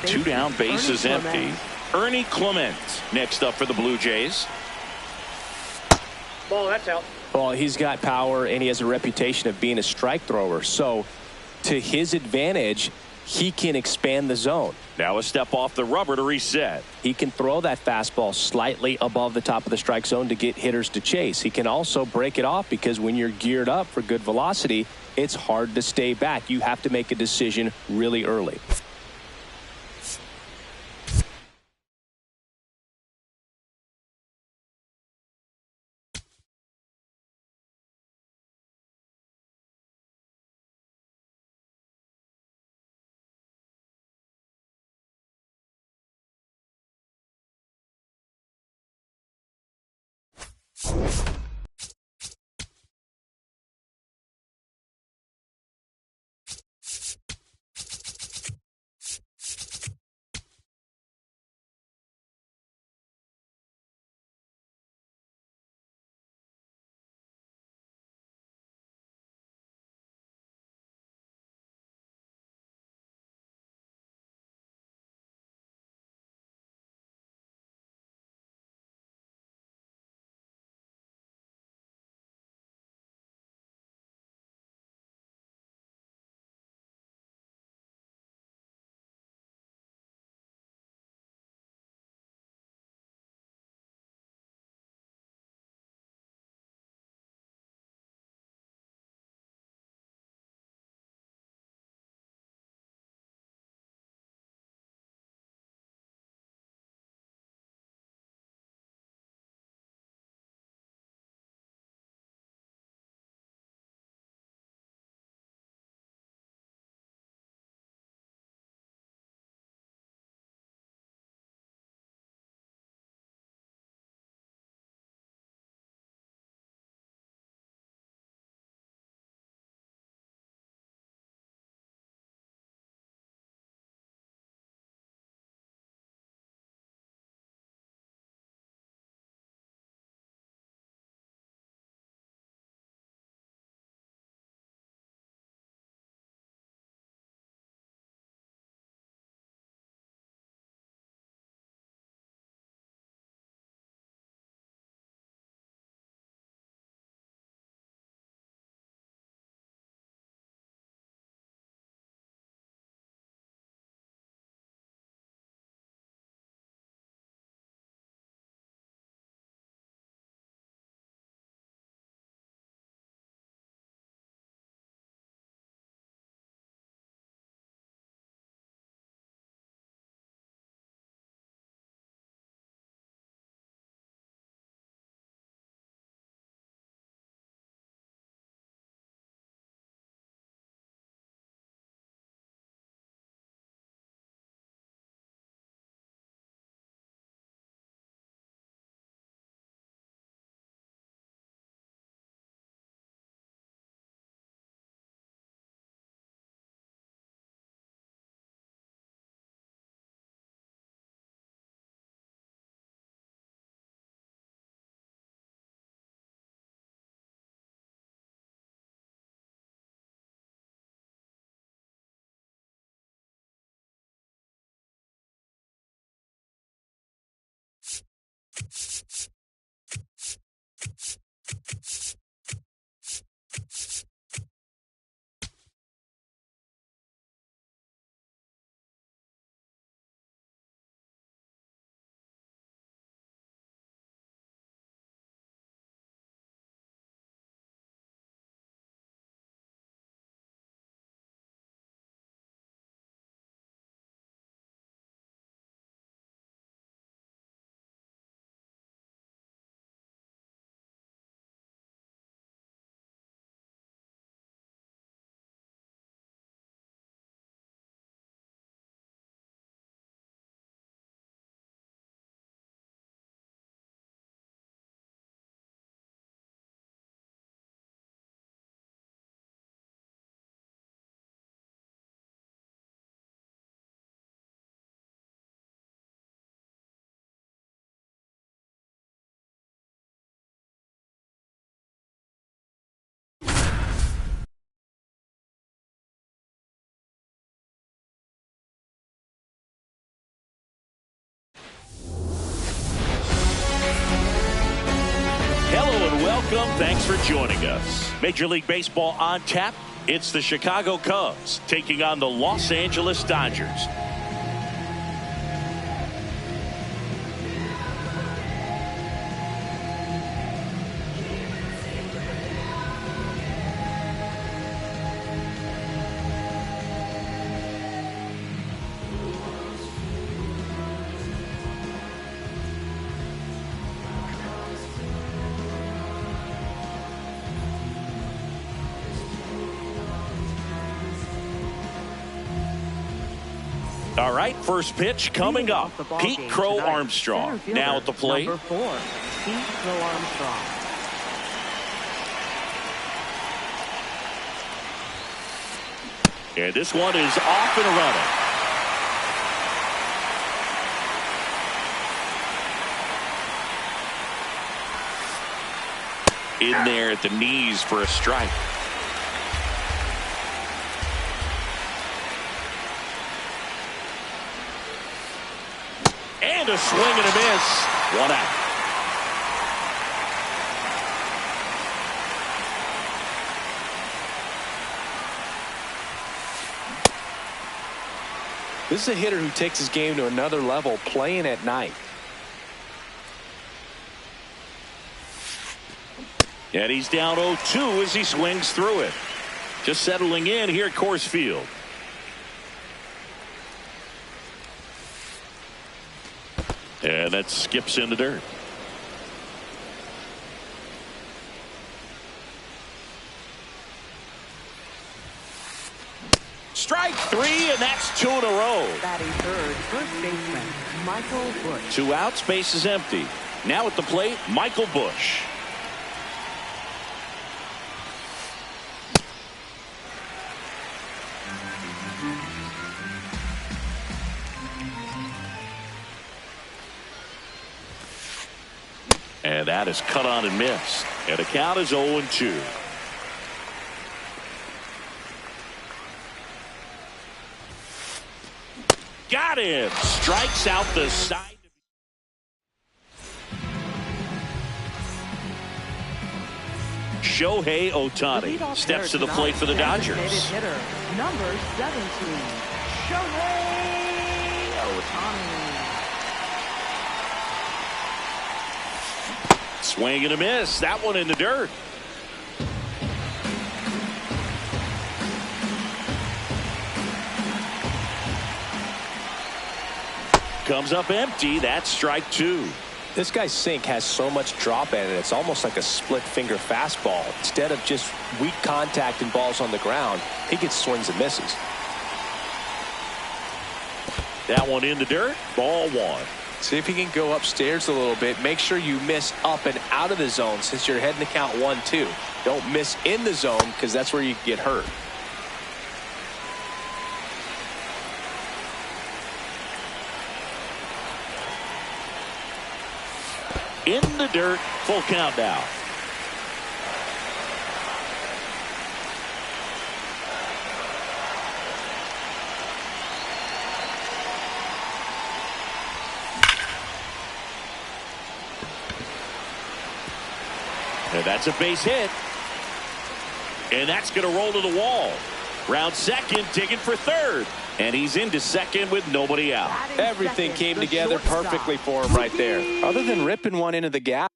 2 down, base is empty. Ernie Clement next up for the Blue Jays. Ball, that's out. Well, he's got power, and he has a reputation of being a strike thrower. So, to his advantage, he can expand the zone. Now a step off the rubber to reset. He can throw that fastball slightly above the top of the strike zone to get hitters to chase. He can also break it off because when you're geared up for good velocity, it's hard to stay back. You have to make a decision really early. Welcome. Thanks for joining us. Major League Baseball on tap. It's the Chicago Cubs taking on the Los Angeles Dodgers. All right, first pitch coming up. Pete Crow Armstrong now at the plate. Number 4, Pete Crow Armstrong. And this one is off and running. In there at the knees for a strike. And a swing and a miss. 1 out. This is a hitter who takes his game to another level, playing at night. And he's down 0-2 as he swings through it. Just settling in here at Coors Field. And that skips in the dirt. Strike 3, and that's 2 in a row. Batting third, first baseman Michael Busch. 2 outs, base is empty. Now at the plate, Michael Busch. And that is cut on and missed. And the count is 0-2. Got him. Strikes out the side. Shohei Ohtani steps to the plate for the Dodgers. Hitter, number 17, Shohei Ohtani. Swing and a miss. That one in the dirt. Comes up empty. That's strike 2. This guy's sink has so much drop in it. It's almost like a split finger fastball. Instead of just weak contact and balls on the ground, he gets swings and misses. That one in the dirt. Ball 1. See if you can go upstairs a little bit. Make sure you miss up and out of the zone since you're heading to count 1-2. Don't miss in the zone because that's where you get hurt. In the dirt. Full count now. And that's a base hit. And that's going to roll to the wall. Round second, digging for third. And he's into second with nobody out. Everything came together perfectly for him right there. Other than ripping one into the gap.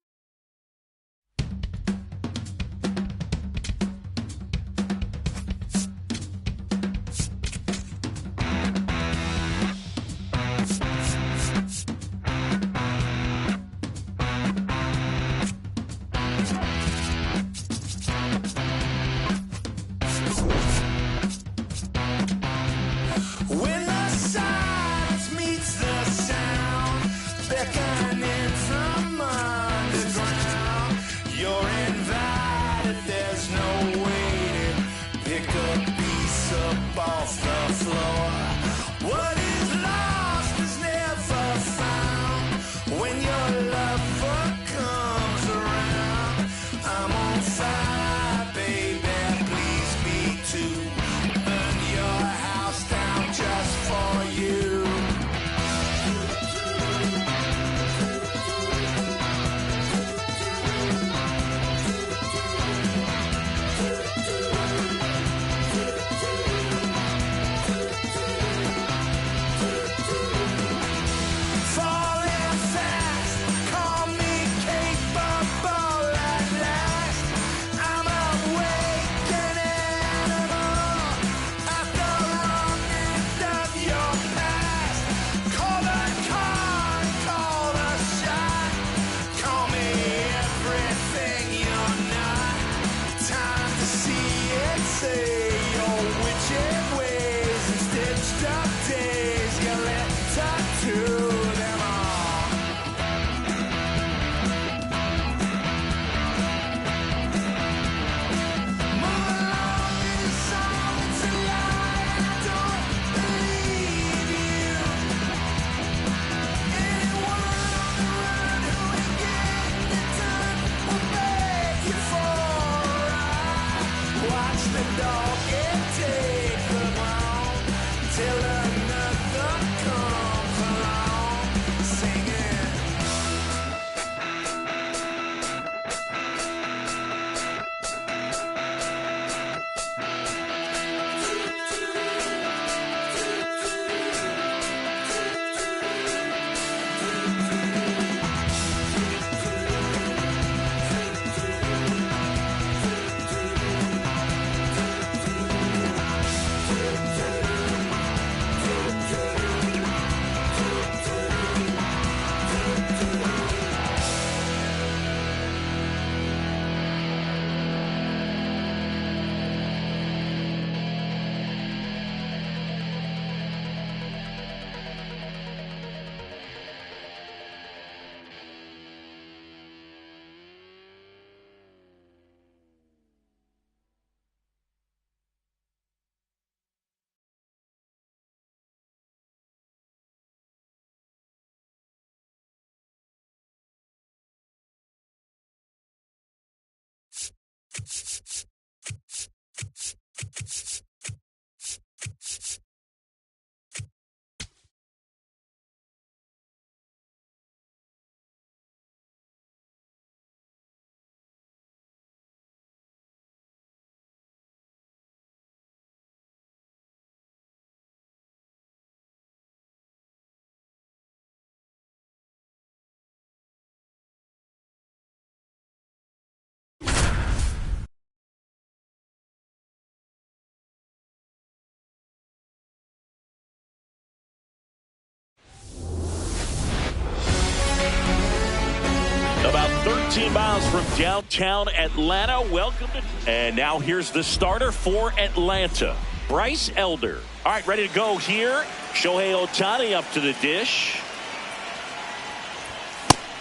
14 miles from downtown Atlanta. Welcome to... And now here's the starter for Atlanta, Bryce Elder. All right, ready to go here. Shohei Ohtani up to the dish.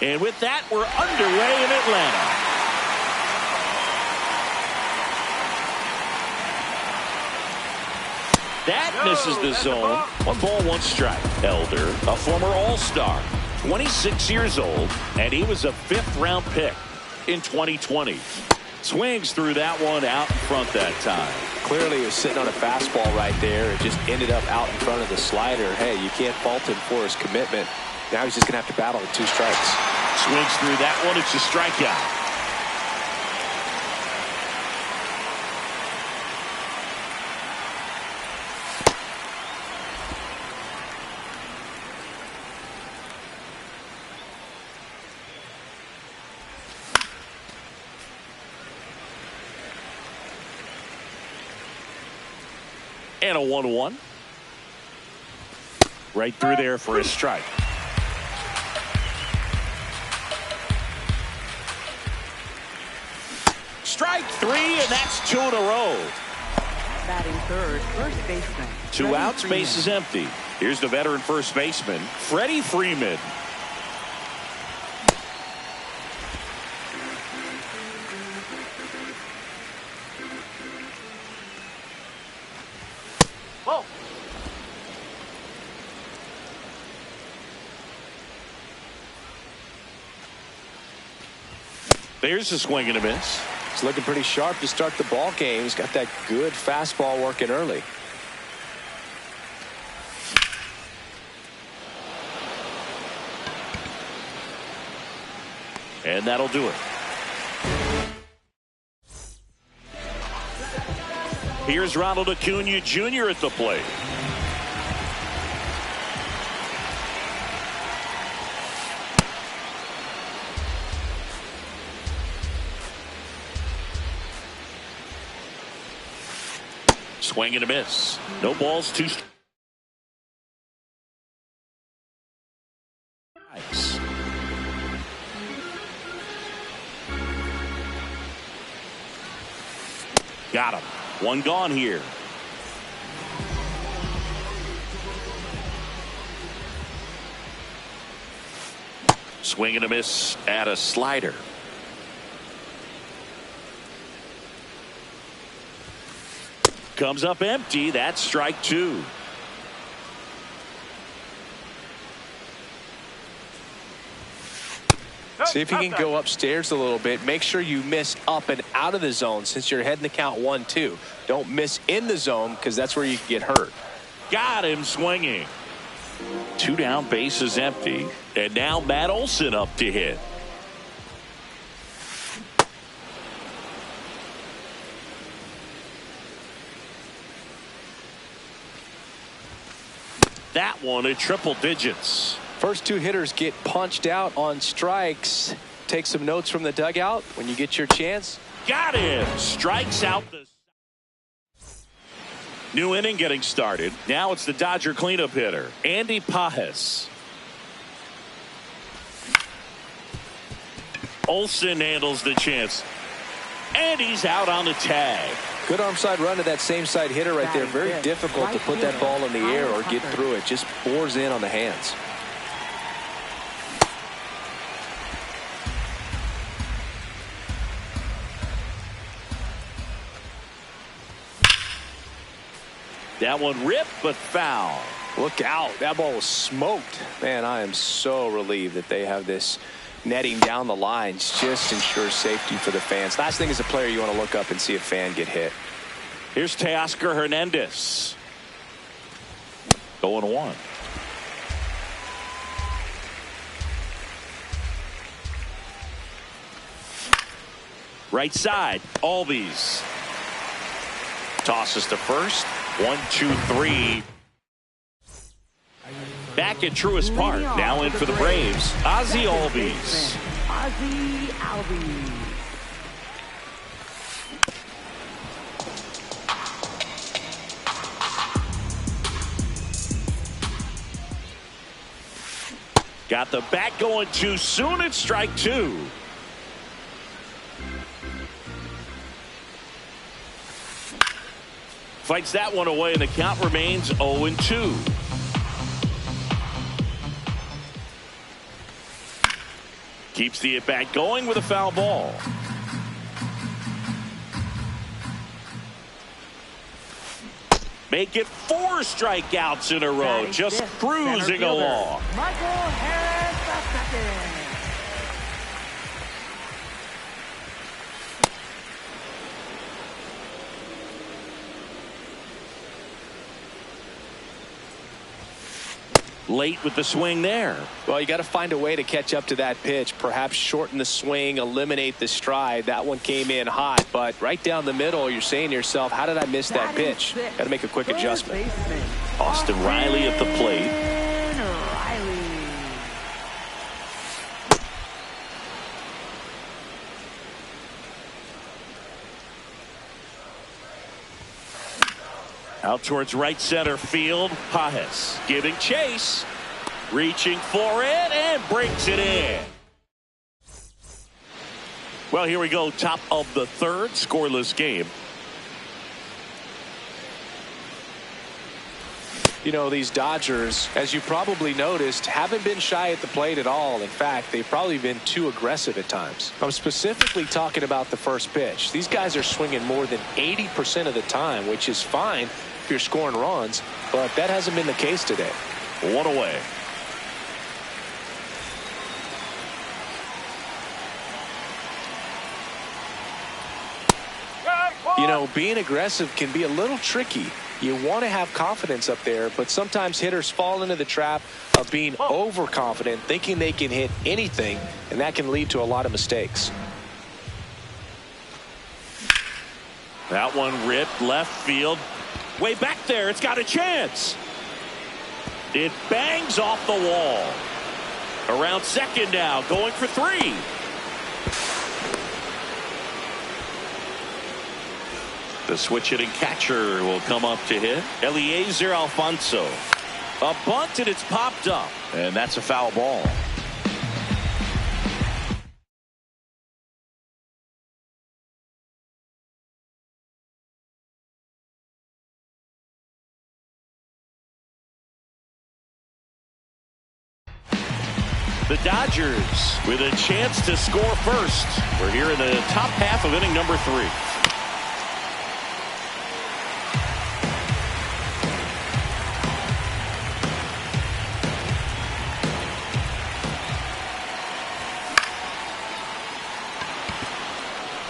And with that, we're underway in Atlanta. That misses the zone. 1 ball, 1 strike. Elder, a former All-Star, 26 years old, and he was a 5th-round pick in 2020. Swings through that one out in front that time. Clearly he was sitting on a fastball right there. It just ended up out in front of the slider. Hey, you can't fault him for his commitment. Now he's just going to have to battle with 2 strikes. Swings through that one. It's a strikeout. And a 1-1. Right through there for a strike. Strike 3, and that's 2 in a row. Batting third, first baseman. 2 outs, base is empty. Here's the veteran first baseman, Freddie Freeman. There's a swing and a miss. It's looking pretty sharp to start the ball game. He's got that good fastball working early. And that'll do it. Here's Ronald Acuna Jr. at the plate. Swing and a miss. No balls, 2 strikes. Got him. 1 gone here. Swing and a miss at a slider. Comes up empty. That's strike 2. See if you can go upstairs a little bit. Make sure you miss up and out of the zone since you're heading the count 1-2. Don't miss in the zone because that's where you can get hurt. Got him swinging. 2 down, base is empty. And now Matt Olson up to hit. That one at triple digits. First 2 hitters get punched out on strikes. Take some notes from the dugout when you get your chance. Got him. Strikes out the new inning getting started. Now it's the Dodger cleanup hitter, Andy Pajes. Olson handles the chance. And he's out on the tag. Good arm side run to that same side hitter right there. Very difficult to put that ball in the air or get through it. Just bores in on the hands. That one ripped but foul. Look out. That ball was smoked. Man, I am so relieved that they have this netting down the lines. Just ensures safety for the fans. Last thing as a player, you want to look up and see a fan get hit. Here's Teoscar Hernandez. 0-1. Right side, Albies. Tosses to first. 1, 2, 3. Back at Truist Park. Now in for the Braves, Ozzie Albies. Ozzie Albies. Got the bat going too soon. It's strike 2. Fights that one away, and the count remains 0-2. Keeps the at-bat going with a foul ball. Make it 4 strikeouts in a row, just cruising along. Michael Harris II. Late with the swing there. Well, you got to find a way to catch up to that pitch. Perhaps shorten the swing, eliminate the stride. That one came in hot, but right down the middle, you're saying to yourself, how did I miss that pitch? Got to make a quick adjustment. Austin Riley at the plate. Out towards right center field. Pajes giving chase. Reaching for it and breaks it in. Well, here we go. Top of the third. Scoreless game. You know, these Dodgers, as you probably noticed, haven't been shy at the plate at all. In fact, they've probably been too aggressive at times. I'm specifically talking about the first pitch. These guys are swinging more than 80% of the time, which is fine if you're scoring runs, but that hasn't been the case today. 1 away. You know, being aggressive can be a little tricky. You want to have confidence up there, but sometimes hitters fall into the trap of being overconfident, thinking they can hit anything, and that can lead to a lot of mistakes. That one ripped left field. Way back there, it's got a chance. It bangs off the wall. Around second now, going for 3. The switch-hitting catcher will come up to hit. Eliezer Alfonso. A bunt, and it's popped up. And that's a foul ball. The Dodgers with a chance to score first. We're here in the top half of inning number 3.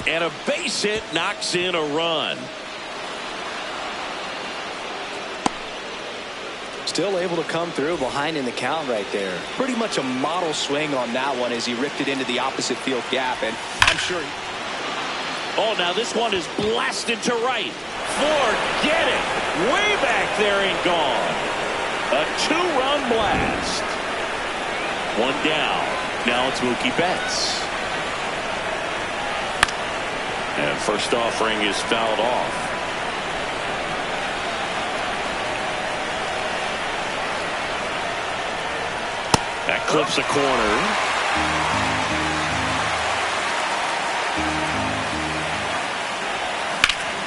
And a base hit knocks in a run. Still able to come through behind in the count right there. Pretty much a model swing on that one as he ripped it into the opposite field gap, and I'm sure. Oh, now this one is blasted to right. Forget it. Way back there and gone. A 2-run blast. 1 down. Now it's Mookie Betts. And first offering is fouled off. That clips a corner.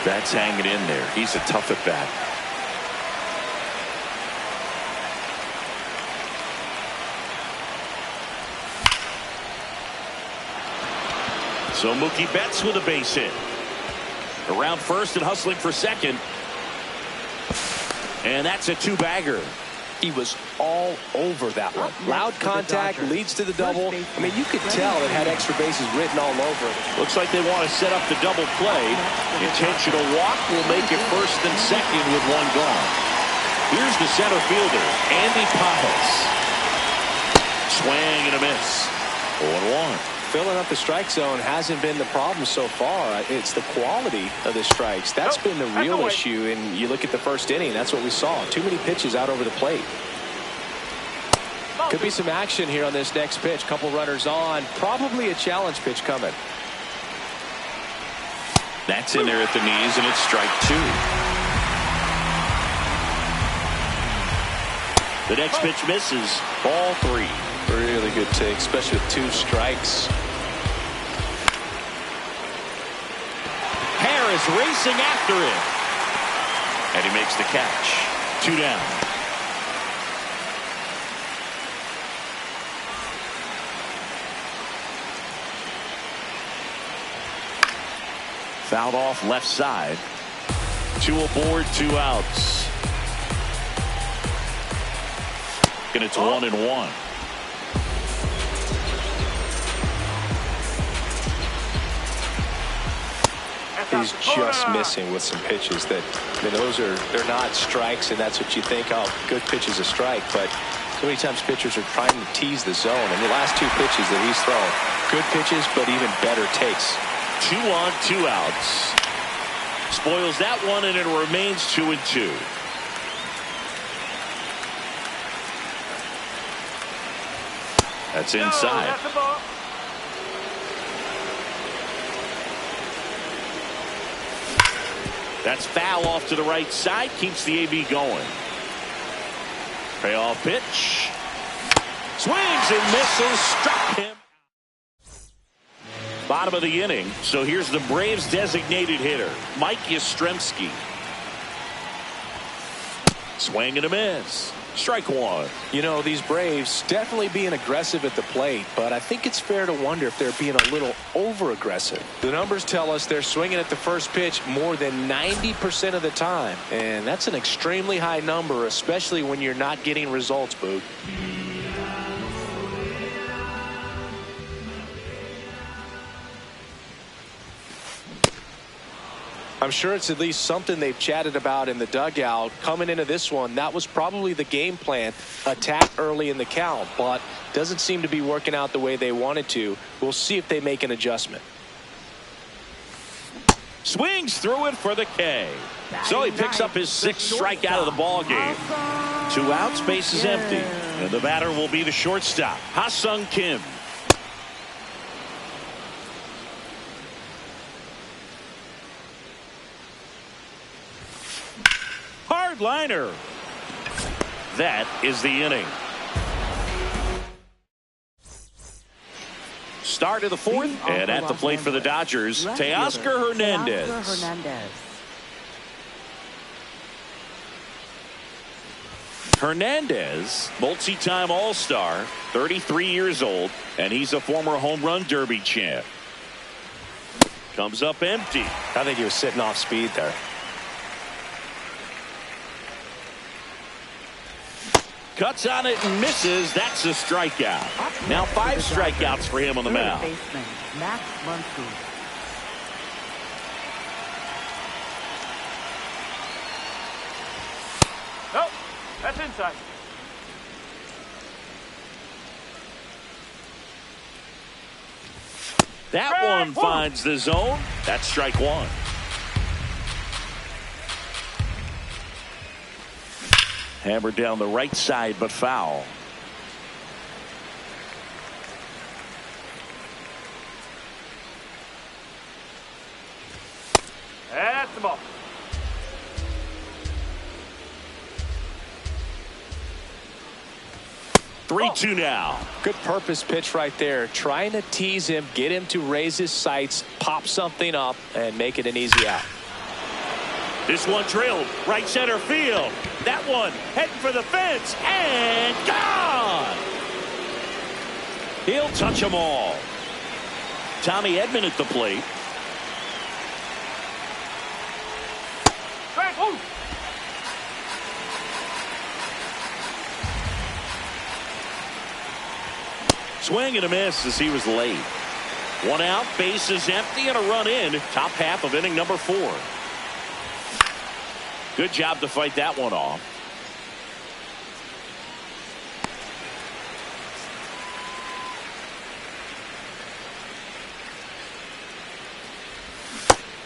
That's hanging in there. He's a tough at bat. So Mookie Betts with a base hit. Around first and hustling for second. And that's a 2-bagger. He was all over that one. Loud contact leads to the double. I mean, you could tell it had extra bases written all over it. Looks like they want to set up the double play. Intentional walk will make it first and second with 1 gone. Here's the center fielder, Andy Pajes. Swing and a miss. 0-1. Filling up the strike zone hasn't been the problem so far. It's the quality of the strikes. That's been the real issue. And you look at the first inning, that's what we saw. Too many pitches out over the plate. Could be some action here on this next pitch. Couple runners on. Probably a challenge pitch coming. That's in there at the knees, and it's strike 2. The next pitch misses. Ball 3. Really good take, especially with 2 strikes. Harris racing after it. And he makes the catch. 2 down. Fouled off left side. 2 aboard, 2 outs. And it's 1-1. He's just missing with some pitches that, I mean, they're not strikes, and that's what you think, oh, good pitch is a strike, but so many times pitchers are trying to tease the zone, and the last 2 pitches that he's thrown, good pitches, but even better takes. 2 on, 2 outs. Spoils that one, and it remains 2-2. That's inside. That's foul off to the right side. Keeps the AB going. Payoff pitch. Swings and misses. Struck him. Bottom of the inning. So here's the Braves designated hitter, Mike Yastrzemski. Swing and a miss. Strike 1. You know, these Braves definitely being aggressive at the plate, but I think it's fair to wonder if they're being a little over-aggressive. The numbers tell us they're swinging at the first pitch more than 90% of the time, and that's an extremely high number, especially when you're not getting results, Boog. I'm sure it's at least something they've chatted about in the dugout. Coming into this one, that was probably the game plan. Attack early in the count, but doesn't seem to be working out the way they wanted to. We'll see if they make an adjustment. Swings through it for the K. So he picks up his 6th strikeout of the ball game. 2 outs, base is empty. And the batter will be the shortstop, Ha-Sung Kim. Hard liner. That is the inning. Start of the 4th, and at the plate for the Dodgers, Teoscar Hernandez. Hernandez, multi-time All-Star, 33 years old, and he's a former home run derby champ. Comes up empty. I think he was sitting off speed there. Cuts on it and misses. That's a strikeout. Now 5 strikeouts for him on the mound. Nope, that's inside. That one finds the zone. That's strike 1. Hammered down the right side, but foul. That's the ball. Three, 2 now. Good purpose pitch right there. Trying to tease him, get him to raise his sights, pop something up, and make it an easy out. This one drilled right center field. That one heading for the fence and gone. He'll touch them all. Tommy Edman at the plate. Swing and a miss as he was late. 1 out, base is empty, and a run in. Top half of inning number 4. Good job to fight that one off.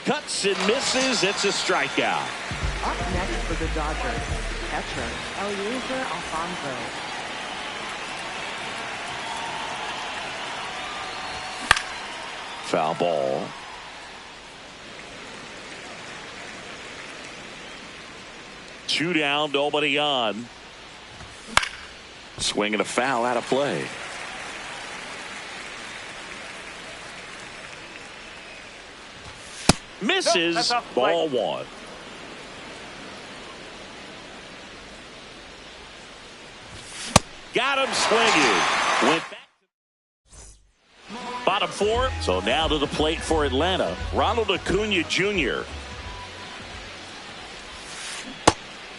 Cuts and misses. It's a strikeout. Up next for the Dodgers, catcher Eliezer Alfonso. Foul ball. Two down, nobody on. Swing and a foul out of play. Misses. Ball 1. Got him swinging. Went back. Bottom four. So now to the plate for Atlanta, Ronald Acuna Jr.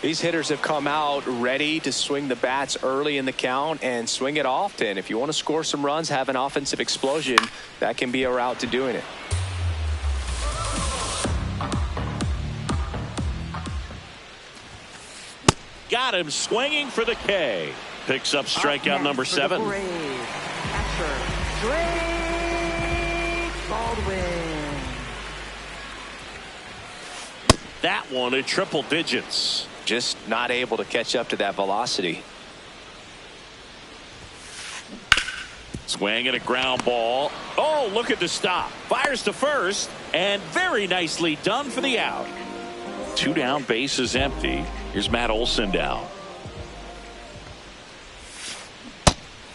These hitters have come out ready to swing the bats early in the count and swing it often. If you want to score some runs, have an offensive explosion, that can be a route to doing it. Got him swinging for the K. Picks up strikeout number 7. That one in triple digits. Just not able to catch up to that velocity. Swing and a ground ball. Oh, look at the stop. Fires to first, and very nicely done for the out. 2 down, base is empty. Here's Matt Olson down.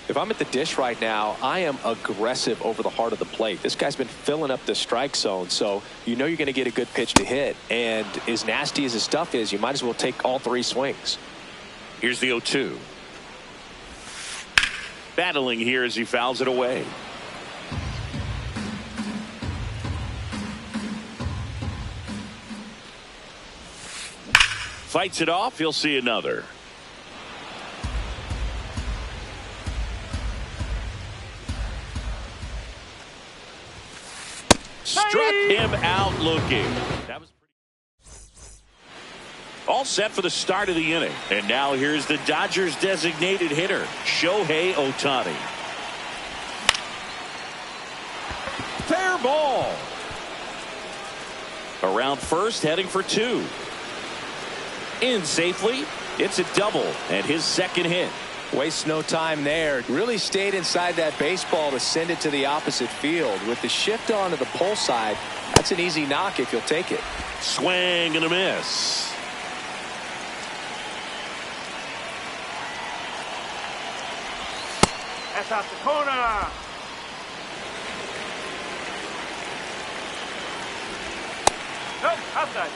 If I'm at the dish right now, I am aggressive over the heart of the plate. This guy's been filling up the strike zone, so you know you're going to get a good pitch to hit. And as nasty as his stuff is, you might as well take all 3 swings. Here's the 0-2. Battling here as he fouls it away. Fights it off. He'll see another. Struck him out looking. That was all set for the start of the inning. And now here's the Dodgers designated hitter, Shohei Ohtani. Fair ball. Around first, heading for 2. In safely. It's a double and his second hit. Wastes no time there. Really stayed inside that baseball to send it to the opposite field. With the shift onto the pull side, that's an easy knock if you'll take it. Swing and a miss. That's out the corner. Nope, outside.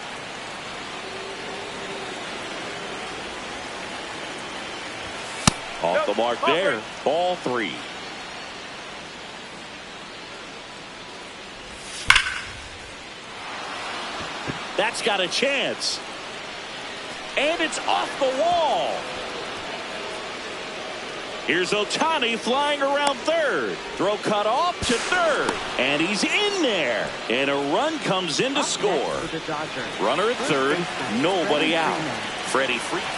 Off the mark there. Ball 3. That's got a chance. And it's off the wall. Here's Ohtani flying around third. Throw cut off to third. And he's in there. And a run comes in to score. Runner at third. Nobody out. Freddie Freeman.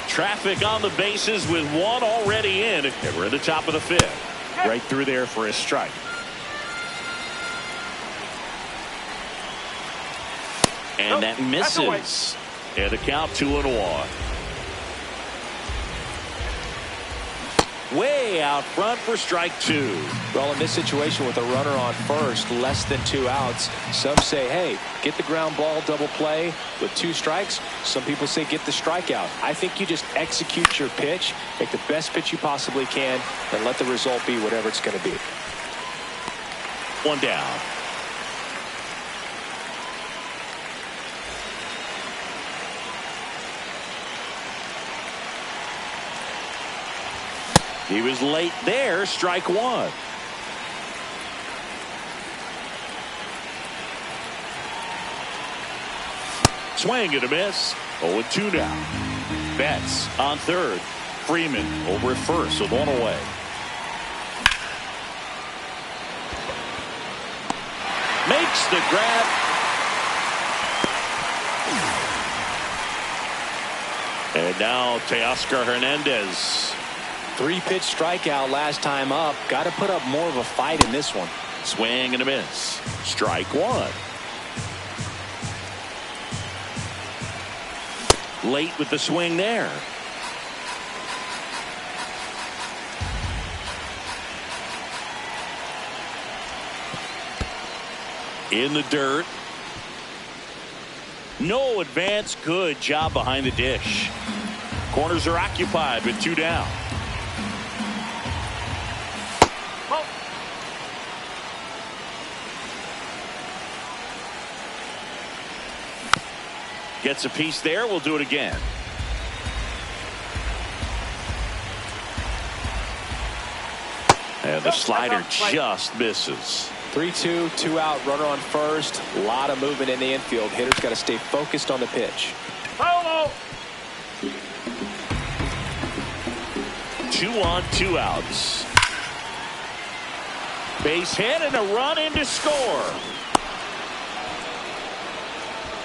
Traffic on the bases with 1 already in. And we're at the top of the 5th. Right through there for a strike. And that misses. And the count 2-1. Way out front for strike 2. Well, in this situation with a runner on first, less than 2 outs, some say, hey, get the ground ball, double play with 2 strikes. Some people say get the strikeout. I think you just execute your pitch, make the best pitch you possibly can, and let the result be whatever it's going to be. 1 down. He was late there. Strike 1. Swing and a miss. 0-2 now. Betts on third. Freeman over at first with 1 away. Makes the grab. And now Teoscar Hernandez. 3-pitch strikeout last time up. Got to put up more of a fight in this one. Swing and a miss. Strike 1. Late with the swing there. In the dirt. No advance. Good job behind the dish. Corners are occupied with 2 down. Gets a piece there. We'll do it again. And the slider just misses. 3-2, 2 out, runner on first. A lot of movement in the infield. Hitter's got to stay focused on the pitch. Solo. 2 on, 2 outs. Base hit and a run in to score.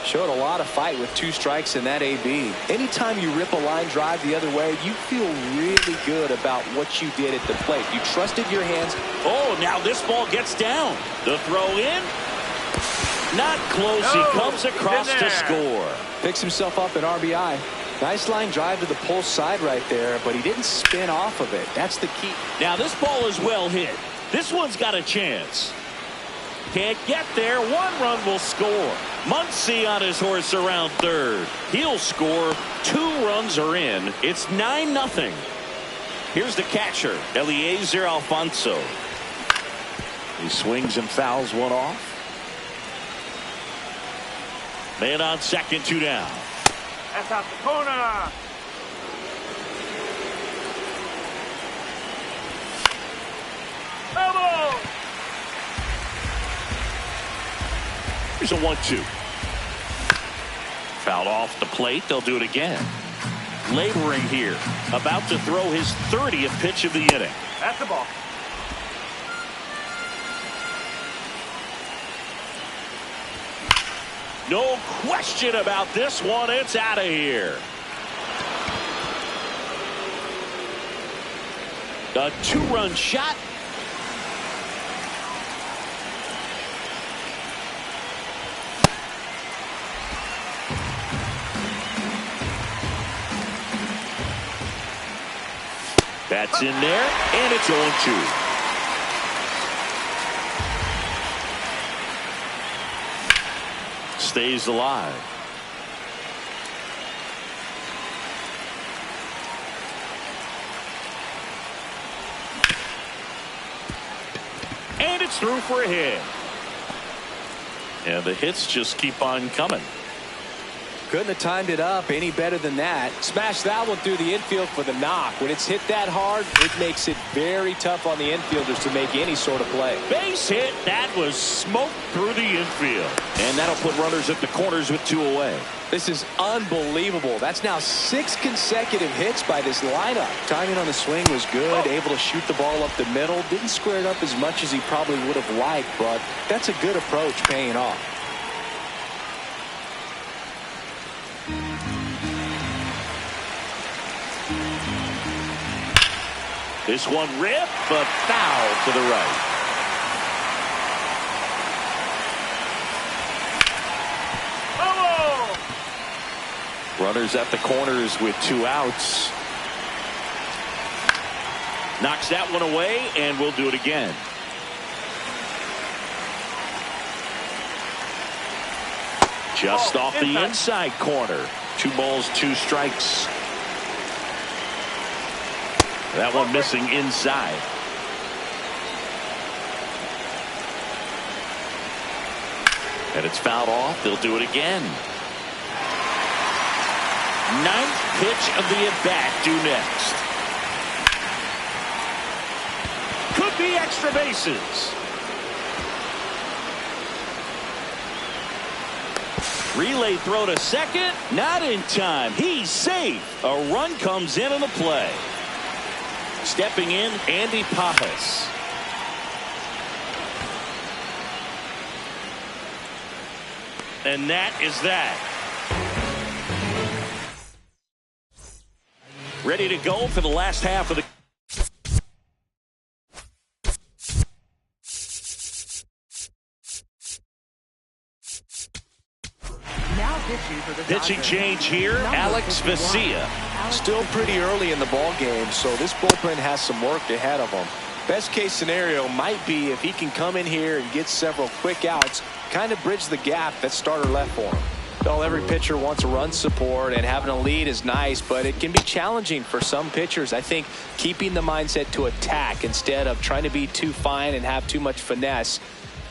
Showed a lot of fight with 2 strikes in that AB. Anytime you rip a line drive the other way, you feel really good about what you did at the plate. You trusted your hands. Oh, now this ball gets down. The throw in. Not close. He comes across to score. Picks himself up an RBI. Nice line drive to the pull side right there, but he didn't spin off of it. That's the key. Now this ball is well hit. This one's got a chance. Can't get there. 1 run will score. Muncy on his horse around third. He'll score. 2 runs are in. It's 9-0. Here's the catcher, Eliezer Alfonso. He swings and fouls one off. Man on second, 2 down. That's out the corner. Elbow. Here's a 1-2. Fouled off the plate. They'll do it again. Laboring here. About to throw his 30th pitch of the inning. That's the ball. No question about this one. It's out of here. A 2-run shot. That's in there, and it's 0-2. Stays alive. And it's through for a hit. And the hits just keep on coming. Couldn't have timed it up any better than that. Smash that one through the infield for the knock. When it's hit that hard, it makes it very tough on the infielders to make any sort of play. Base hit. That was smoked through the infield. And that'll put runners at the corners with 2 away. This is unbelievable. That's now 6 consecutive hits by this lineup. Timing on the swing was good. Able to shoot the ball up the middle. Didn't square it up as much as he probably would have liked, but that's a good approach paying off. This one ripped, but foul to the right. Oh! Runners at the corners with 2 outs. Knocks that one away, and we'll do it again. Just off the inside corner. 2 balls, 2 strikes. That one missing inside. And it's fouled off. They'll do it again. 9th pitch of the at-bat due next. Could be extra bases. Relay throw to second. Not in time. He's safe. A run comes in on the play. Stepping in, Andy Pajas. And that is that. Ready to go for the last half of the. Pitching change here, Alex Vesia. Still pretty early in the ball game, so this bullpen has some work ahead of him. Best case scenario might be if he can come in here and get several quick outs, kind of bridge the gap that starter left for him. Well, every pitcher wants a run support, and having a lead is nice, but it can be challenging for some pitchers. I think keeping the mindset to attack instead of trying to be too fine and have too much finesse.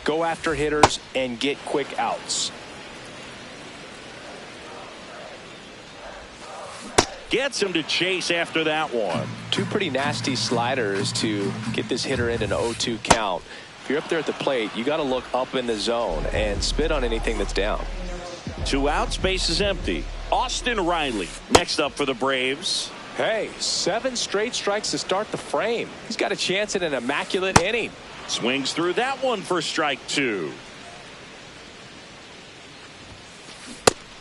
Go after hitters and get quick outs. Gets him to chase after that one. Two pretty nasty sliders to get this hitter in an 0-2 count. If you're up there at the plate, you got to look up in the zone and spit on anything that's down. 2 outs, base is empty. Austin Riley next up for the Braves. Hey, 7 straight strikes to start the frame. He's got a chance at an immaculate inning. Swings through that one for strike 2.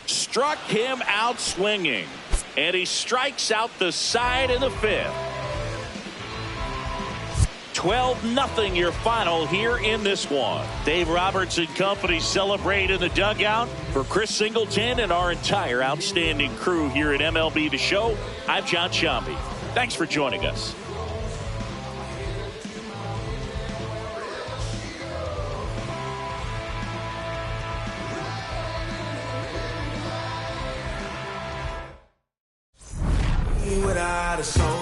Struck him out swinging. And he strikes out the side in the 5th. 12-0 your final here in this one. Dave Roberts and company celebrate in the dugout. For Chris Singleton and our entire outstanding crew here at MLB The Show, I'm John Shambi. Thanks for joining us. Without a song.